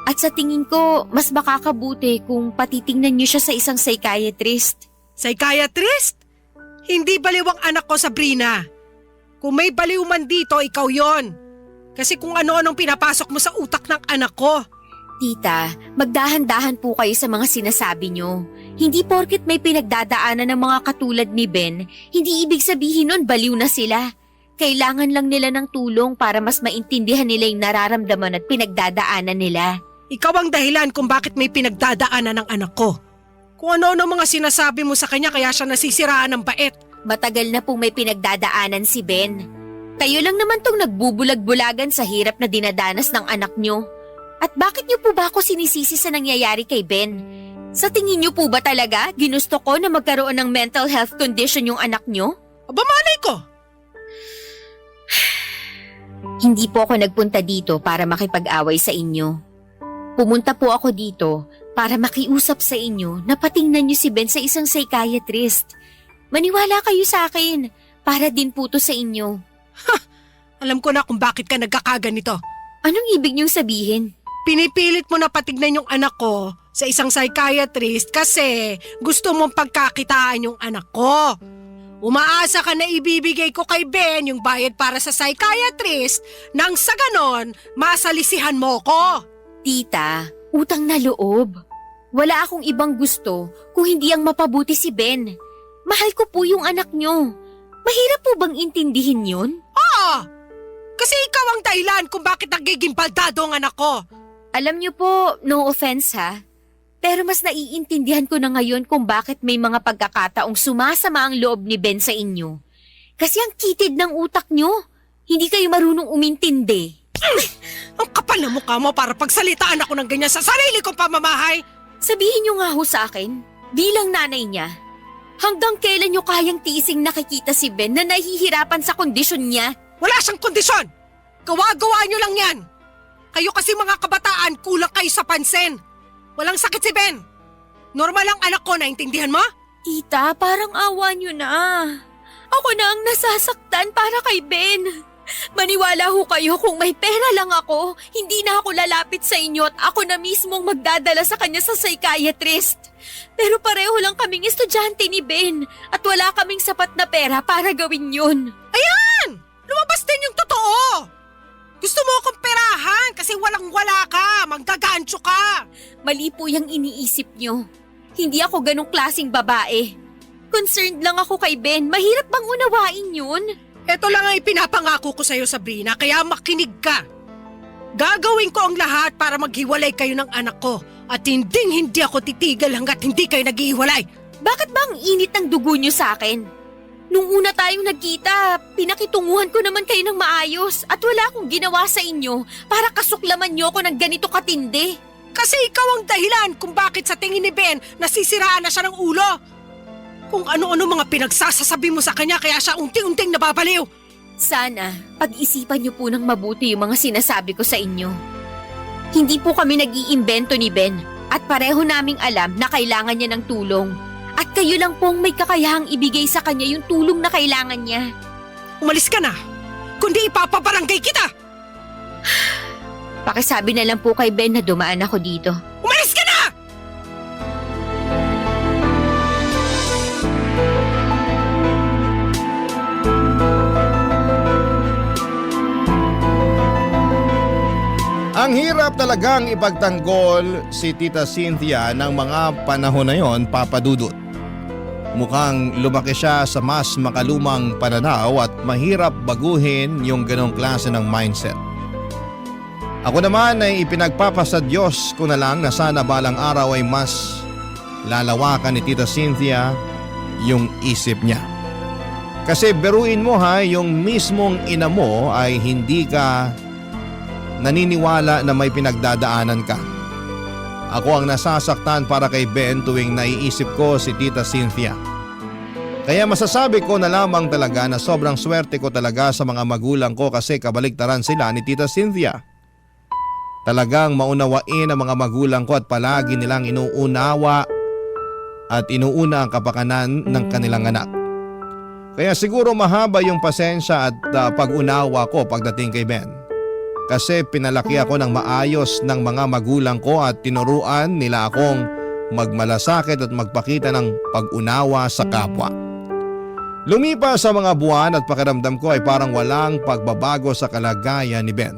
At sa tingin ko, mas makakabuti kung patitingnan niyo siya sa isang psychiatrist. Psychiatrist? Hindi baliw ang anak ko, Sabrina. Kung may baliw man dito, ikaw yon. Kasi kung ano-anong pinapasok mo sa utak ng anak ko. Tita, magdahan-dahan po kayo sa mga sinasabi niyo. Hindi porket may pinagdadaanan ng mga katulad ni Ben, hindi ibig sabihin nun baliw na sila. Kailangan lang nila ng tulong para mas maintindihan nila yung nararamdaman at pinagdadaanan nila. Ikaw ang dahilan kung bakit may pinagdadaanan ng anak ko. Kung ano-ano mga sinasabi mo sa kanya kaya siya nasisiraan ng bait. Matagal na pong may pinagdadaanan si Ben. Kayo lang naman tong nagbubulag-bulagan sa hirap na dinadanas ng anak nyo. At bakit nyo po ba ako sinisisi sa nangyayari kay Ben? Sa tingin nyo po ba talaga ginusto ko na magkaroon ng mental health condition yung anak nyo? Aba malay ko! Hindi po ako nagpunta dito para makipag-away sa inyo. Pumunta po ako dito para makiusap sa inyo na patingnan niyo si Ben sa isang psychiatrist. Maniwala kayo sa akin, para din po to sa inyo. Ha! Alam ko na kung bakit ka nagkakaganito. Anong ibig niyong sabihin? Pinipilit mo na patignan yung anak ko sa isang psychiatrist kasi gusto mong pagkakitaan yung anak ko. Umaasa ka na ibibigay ko kay Ben yung bayad para sa psychiatrist nang sa ganon, masalisihan mo ko. Tita, utang na loob. Wala akong ibang gusto kung hindi ang mapabuti si Ben. Mahal ko po yung anak nyo. Mahirap po bang intindihin yun? Oo! Kasi ikaw ang dahilan kung bakit nagiging baldado ang anak ko. Alam niyo po, no offense ha, pero mas naiintindihan ko na ngayon kung bakit may mga pagkakataong sumasama ang loob ni Ben sa inyo. Kasi ang kitid ng utak niyo, hindi kayo marunong umintindi. Ang kapal na mukha mo para pagsalitaan ako ng ganyan sa sarili kong pamamahay. Sabihin niyo nga ho sa akin, bilang nanay niya, hanggang kailan niyo kayang tiising nakikita si Ben na nahihirapan sa kondisyon niya? Wala siyang kondisyon. Gawa-gawa niyo lang yan. Kayo kasi mga kabataan, kulang kayo sa pansin. Walang sakit si Ben. Normal ang anak ko, naintindihan mo? Tita, parang awa niyo na. Ako na ang nasasaktan para kay Ben. Maniwala ho kayo kung may pera lang ako, hindi na ako lalapit sa inyo at ako na mismong magdadala sa kanya sa psychiatrist. Pero pareho lang kaming estudyante ni Ben at wala kaming sapat na pera para gawin yun. Ayan! Lumabas din yung totoo! Gusto mo akong perahan kasi walang-wala ka, manggagansyo ka. Mali po yung iniisip niyo. Hindi ako ganong klaseng babae. Concerned lang ako kay Ben, mahirap bang unawain yun? Ito lang ang ipinapangako ko sa'yo, Sabrina, kaya makinig ka. Gagawin ko ang lahat para maghiwalay kayo ng anak ko at hindi ako titigil hanggat hindi kayo naghihiwalay. Bakit ba ang init ng dugo niyo sa akin? Nung una tayong nagkita, pinakitunguhan ko naman kayo ng maayos at wala akong ginawa sa inyo para kasuklaman niyo ako ng ganito katindi. Kasi ikaw ang dahilan kung bakit sa tingin ni Ben nasisiraan na siya ng ulo. Kung ano-ano mga pinagsasasabi mo sa kanya kaya siya unti-unting nababaliw. Sana, pag-isipan niyo po ng mabuti yung mga sinasabi ko sa inyo. Hindi po kami nag-iimbento ni Ben at pareho naming alam na kailangan niya ng tulong. At kayo lang pong may kakayahang ibigay sa kanya yung tulong na kailangan niya. Umalis ka na, kundi ipapabarangay kita! Pakisabi na lang po kay Ben na dumaan ako dito. Umalis ka na! Ang hirap talagang ipagtanggol si Tita Cynthia ng mga panahon na yon, Papa Dudut. Mukhang lumaki siya sa mas makalumang pananaw at mahirap baguhin yung ganong klase ng mindset. Ako naman ay ipinagpapasa Diyos ko na lang na sana balang araw ay mas lalawakan ni Tita Cynthia yung isip niya. Kasi beruin mo ha, yung mismong ina mo ay hindi ka naniniwala na may pinagdadaanan ka. Ako ang nasasaktan para kay Ben tuwing naiisip ko si Tita Cynthia. Kaya masasabi ko na lamang talaga na sobrang swerte ko talaga sa mga magulang ko kasi kabaligtaran sila ni Tita Cynthia. Talagang maunawain ang mga magulang ko at palagi nilang inuunawa at inuuna ang kapakanan ng kanilang anak. Kaya siguro mahaba yung pasensya at pag-unawa ko pagdating kay Ben. Kasi pinalaki ako ng maayos ng mga magulang ko at tinuruan nila akong magmalasakit at magpakita ng pag-unawa sa kapwa. Lumipas sa mga buwan at pakiramdam ko ay parang walang pagbabago sa kalagayan ni Ben.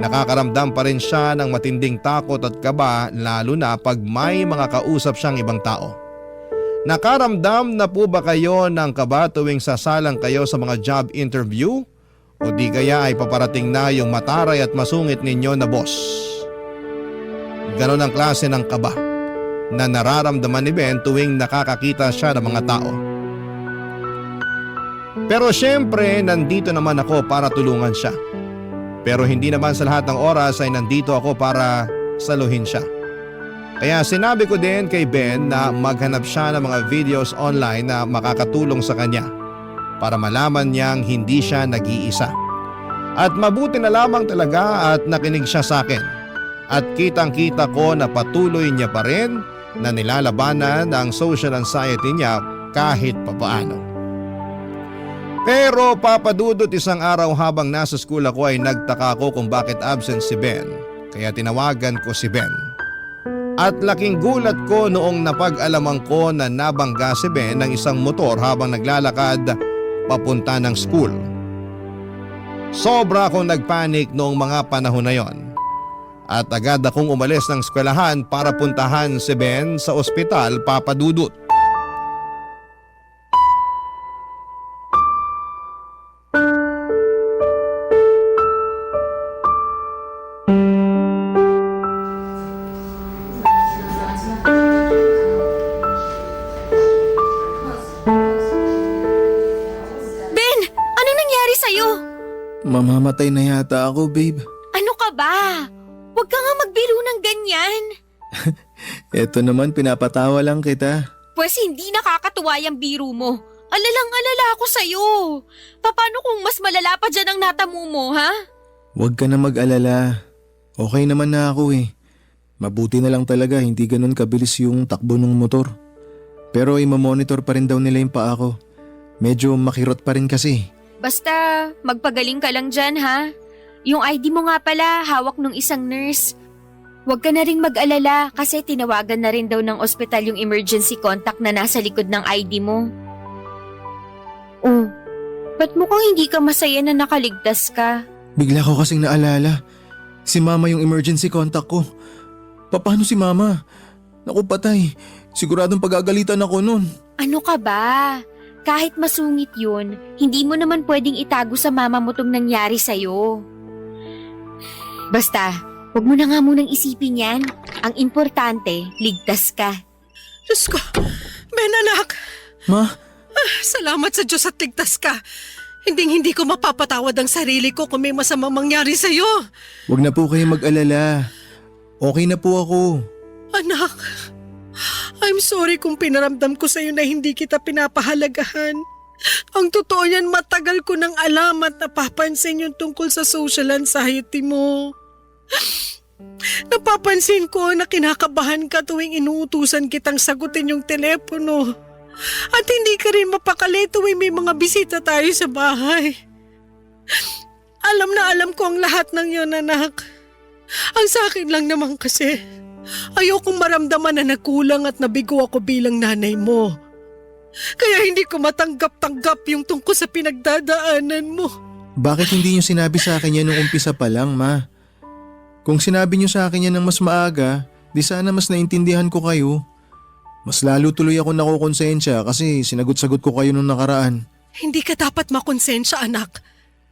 Nakakaramdam pa rin siya ng matinding takot at kaba lalo na pag may mga kausap siyang ibang tao. Nakaramdam na po ba kayo ng kaba tuwing sasalang kayo sa mga job interview? O di kaya ay paparating na yung mataray at masungit ninyo na boss? Ganon ang klase ng kaba na nararamdaman ni Ben tuwing nakakakita siya ng mga tao. Pero syempre nandito naman ako para tulungan siya. Pero hindi naman sa lahat ng oras ay nandito ako para saluhin siya. Kaya sinabi ko din kay Ben na maghanap siya ng mga videos online na makakatulong sa kanya para malaman niyang hindi siya nag-iisa. At mabuti na lamang talaga at nakinig siya sa akin. At kitang-kita ko na patuloy niya pa rin na nilalabanan ang social anxiety niya kahit papaano. Pero papadudot isang araw habang nasa school ako ay nagtaka ko kung bakit absent si Ben. Kaya tinawagan ko si Ben. At laking gulat ko noong napag-alaman ko na nabangga si Ben ng isang motor habang naglalakad papunta ng school. Sobra akong nagpanik noong mga panahon na yon. At agad akong umalis ng eskwelahan para puntahan si Ben sa ospital, Papa Dudut. Mamamatay na yata ako, babe. Ano ka ba? Huwag ka nga magbiro ng ganyan. Eto naman, pinapatawa lang kita. Pwes hindi nakakatuwa yung biro mo. Alalang-alala ako sa'yo. Paano kung mas malala pa dyan ang natamo mo, ha? Huwag ka na mag-alala. Okay naman na ako eh. Mabuti na lang talaga hindi ganun kabilis yung takbo ng motor. Pero imamonitor pa rin daw nila yung paa ko. Medyo makirot pa rin kasi. Basta magpagaling ka lang dyan, ha? Yung ID mo nga pala, hawak nung isang nurse. Huwag ka na ring mag-alala kasi tinawagan na rin daw ng ospital yung emergency contact na nasa likod ng ID mo. Oh, ba't mukhang hindi ka masaya na nakaligtas ka? Bigla ko kasing naalala. Si Mama yung emergency contact ko. Paano si Mama? Naku patay, siguradong pagagalitan ako nun. Ano ka ba? Kahit masungit yun, hindi mo naman pwedeng itago sa mama mo tong nangyari sa'yo. Basta, huwag mo na nga munang isipin yan. Ang importante, ligtas ka. Diyos ko, Ben anak. Ma? Salamat sa Diyos at ligtas ka. Hindi ko mapapatawad ang sarili ko kung may masamang mangyari sa'yo. Huwag na po kayo mag-alala. Okay na po ako. Anak, I'm sorry kung pinaramdam ko sa'yo na hindi kita pinapahalagahan. Ang totoo niyan, matagal ko nang alam at napapansin yung tungkol sa social anxiety mo. Napapansin ko na kinakabahan ka tuwing inuutusan kitang sagutin yung telepono. At hindi ka rin mapakali tuwing may mga bisita tayo sa bahay. Alam na alam ko ang lahat ng yun, anak. Ang sa akin lang naman kasi, ayokong maramdaman na nagkulang at nabigo ako bilang nanay mo. Kaya hindi ko matanggap-tanggap yung tungkol sa pinagdadaanan mo. Bakit hindi niyo sinabi sa akin yan nung umpisa pa lang, Ma? Kung sinabi niyo sa akin yan ng mas maaga, di sana mas naintindihan ko kayo. Mas lalo tuloy ako nakukonsensya kasi sinagot-sagot ko kayo nung nakaraan. Hindi ka dapat makonsensya, anak.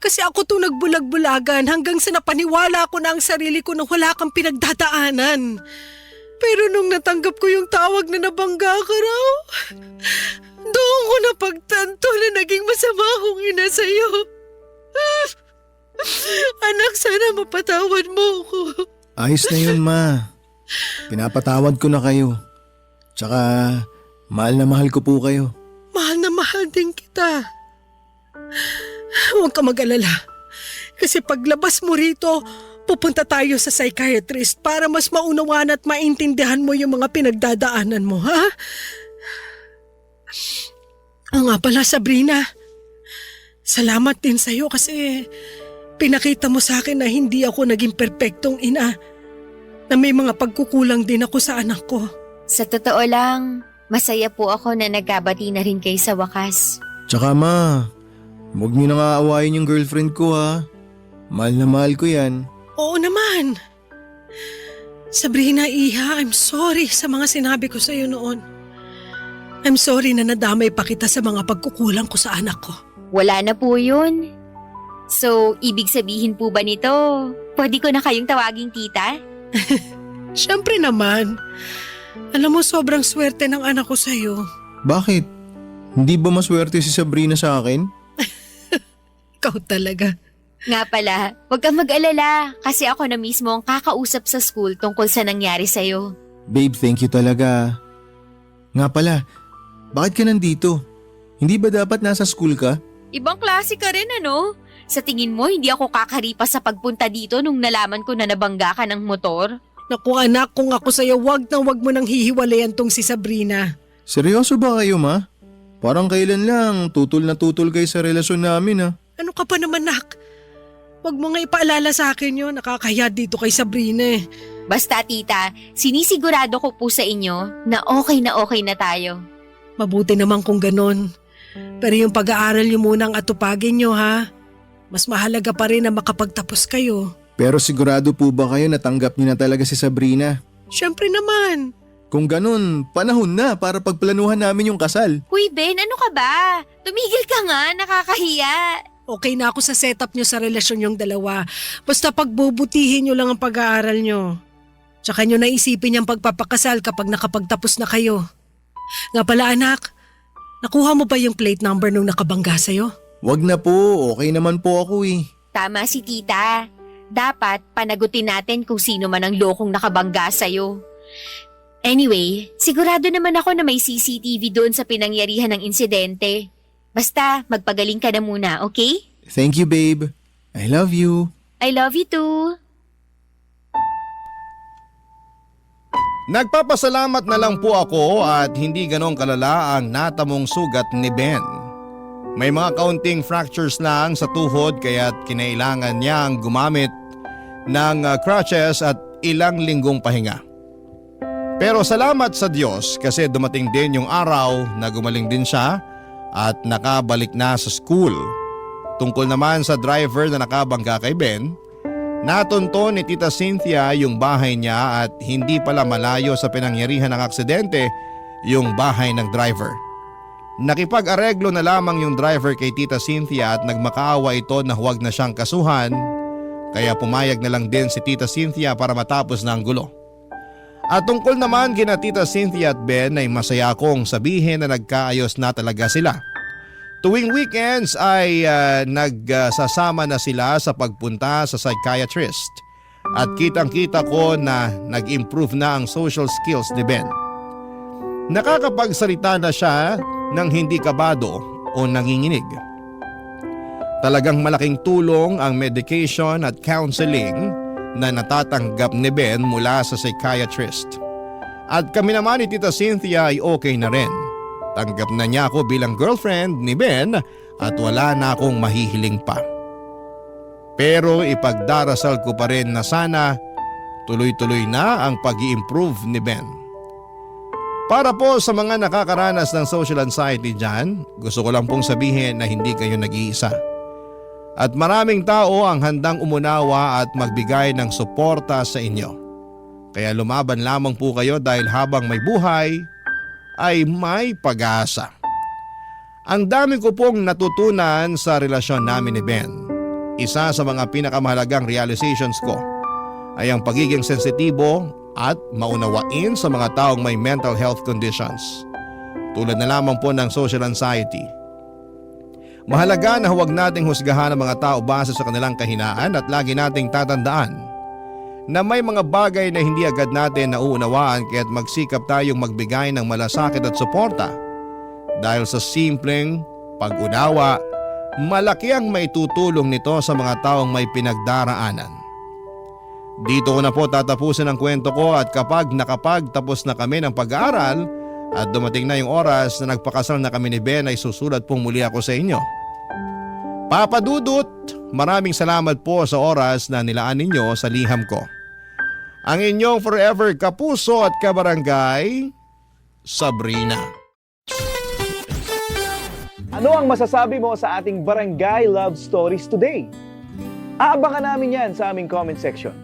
Kasi ako itong nagbulag-bulagan hanggang sa napaniwala ko na ang sarili ko na wala kang pinagdadaanan. Pero nung natanggap ko yung tawag na nabangga ka raw, doon ko napagtanto na naging masama akong ina sa'yo. Anak, sana mapatawad mo ako. Ayos na yun, Ma. Pinapatawad ko na kayo. Tsaka, mahal na mahal ko po kayo. Mahal na mahal din kita. Huwag ka mag-alala. Kasi paglabas mo rito, pupunta tayo sa psychiatrist para mas maunawan at maintindihan mo yung mga pinagdadaanan mo, ha? Nga pala, Sabrina. Salamat din sa'yo kasi pinakita mo sa akin na hindi ako naging perpektong ina. Na may mga pagkukulang din ako sa anak ko. Sa totoo lang, masaya po ako na nagkabati na rin kayo sa wakas. Tsaka, Ma, huwag niyo na nga awayin yung girlfriend ko, ha? Mahal na mahal ko yan. Oo naman. Sabrina, Iha, I'm sorry sa mga sinabi ko sa'yo noon. I'm sorry na nadamay pa kita sa mga pagkukulang ko sa anak ko. Wala na po yun. So, ibig sabihin po ba nito, pwede ko na kayong tawaging tita? Siyempre naman. Alam mo, sobrang swerte ng anak ko sa'yo. Bakit? Hindi ba maswerte si Sabrina sa akin? Ikaw talaga. Nga pala, huwag kang mag-alala kasi ako na mismo ang kakausap sa school tungkol sa nangyari sa'yo. Babe, thank you talaga. Nga pala, bakit ka nandito? Hindi ba dapat nasa school ka? Ibang klase ka rin, ano? Sa tingin mo, hindi ako kakaripas sa pagpunta dito nung nalaman ko na nabangga ka ng motor? Naku anak, kung ako sa'yo, wag mo nang hihiwalayan tong si Sabrina. Seryoso ba kayo, Ma? Parang kailan lang, tutol na tutol kayo sa relasyon namin, ha? Ano ka pa naman, nak? Wag mo nga ipaalala sa akin yun, nakakahiya dito kay Sabrina eh. Basta tita, sinisigurado ko po sa inyo na okay na tayo. Mabuti naman kung ganon. Pero yung pag-aaral niyo munang atupagin niyo, ha? Mas mahalaga pa rin na makapagtapos kayo. Pero sigurado po ba kayo natanggap niyo na talaga si Sabrina? Siyempre naman. Kung ganun, panahon na para pagplanuhan namin yung kasal. Uy Ben, ano ka ba? Tumigil ka nga, nakakahiya. Okay na ako sa setup niyo sa relasyon yung dalawa. Basta pagbubutihin niyo lang ang pag-aaral niyo. Tsaka niyo naisipin yung pagpapakasal kapag nakapagtapos na kayo. Nga pala anak, nakuha mo ba yung plate number nung nakabangga sa'yo? Wag na po, okay naman po ako eh. Tama si tita. Dapat panagutin natin kung sino man ang lokong nakabangga sa'yo. Anyway, sigurado naman ako na may CCTV doon sa pinangyarihan ng insidente. Basta, magpagaling ka na muna, okay? Thank you, babe. I love you. I love you too. Nagpapasalamat na lang po ako at hindi ganong kalala ang natamong sugat ni Ben. May mga kaunting fractures lang sa tuhod kaya't kinailangan niyang gumamit ng crutches at ilang linggong pahinga. Pero salamat sa Diyos kasi dumating din yung araw na gumaling din siya at nakabalik na sa school. Tungkol naman sa driver na nakabangga kay Ben, natunto ni Tita Cynthia yung bahay niya at hindi pala malayo sa pinangyarihan ng aksidente yung bahay ng driver. Nakipag-areglo na lamang yung driver kay Tita Cynthia at nagmakaawa ito na huwag na siyang kasuhan kaya pumayag na lang din si Tita Cynthia para matapos na ang gulo. At tungkol naman kina Tita Cynthia at Ben ay masaya akong sabihin na nagkaayos na talaga sila. Tuwing weekends ay nagsasama na sila sa pagpunta sa psychiatrist at kitang-kita ko na nag-improve na ang social skills ni Ben. Nakakapagsalita na siya ng hindi kabado o nanginginig. Talagang malaking tulong ang medication at counseling na natatanggap ni Ben mula sa psychiatrist. At kami naman ni Tita Cynthia ay okay na rin. Tanggap na niya ako bilang girlfriend ni Ben at wala na akong mahihiling pa. Pero ipagdarasal ko pa rin na sana tuloy-tuloy na ang pag-i-improve ni Ben. Para po sa mga nakakaranas ng social anxiety dyan, gusto ko lang pong sabihin na hindi kayo nag-iisa. At maraming tao ang handang umunawa at magbigay ng suporta sa inyo. Kaya lumaban lamang po kayo dahil habang may buhay ay may pag-asa. Ang dami ko pong natutunan sa relasyon namin ni Ben. Isa sa mga pinakamahalagang realizations ko ay ang pagiging sensitibo at maunawain sa mga taong may mental health conditions. Tulad na lamang po ng social anxiety. Mahalaga na huwag nating husgahan ang mga tao base sa kanilang kahinaan at lagi nating tatandaan na may mga bagay na hindi agad natin nauunawaan kaya't magsikap tayong magbigay ng malasakit at suporta. Dahil sa simpleng pag-unawa, malaki ang maitutulong nito sa mga taong may pinagdaraanan. Dito ko na po tatapusin ang kwento ko at kapag nakapagtapos na kami ng pag-aaral at dumating na yung oras na nagpakasal na kami ni Ben ay susulat pong muli ako sa inyo. Papa Dudut, maraming salamat po sa oras na nilaan ninyo sa liham ko. Ang inyong forever kapuso at kabarangay, Sabrina. Ano ang masasabi mo sa ating Barangay Love Stories today? Aabangan namin yan sa aming comment section.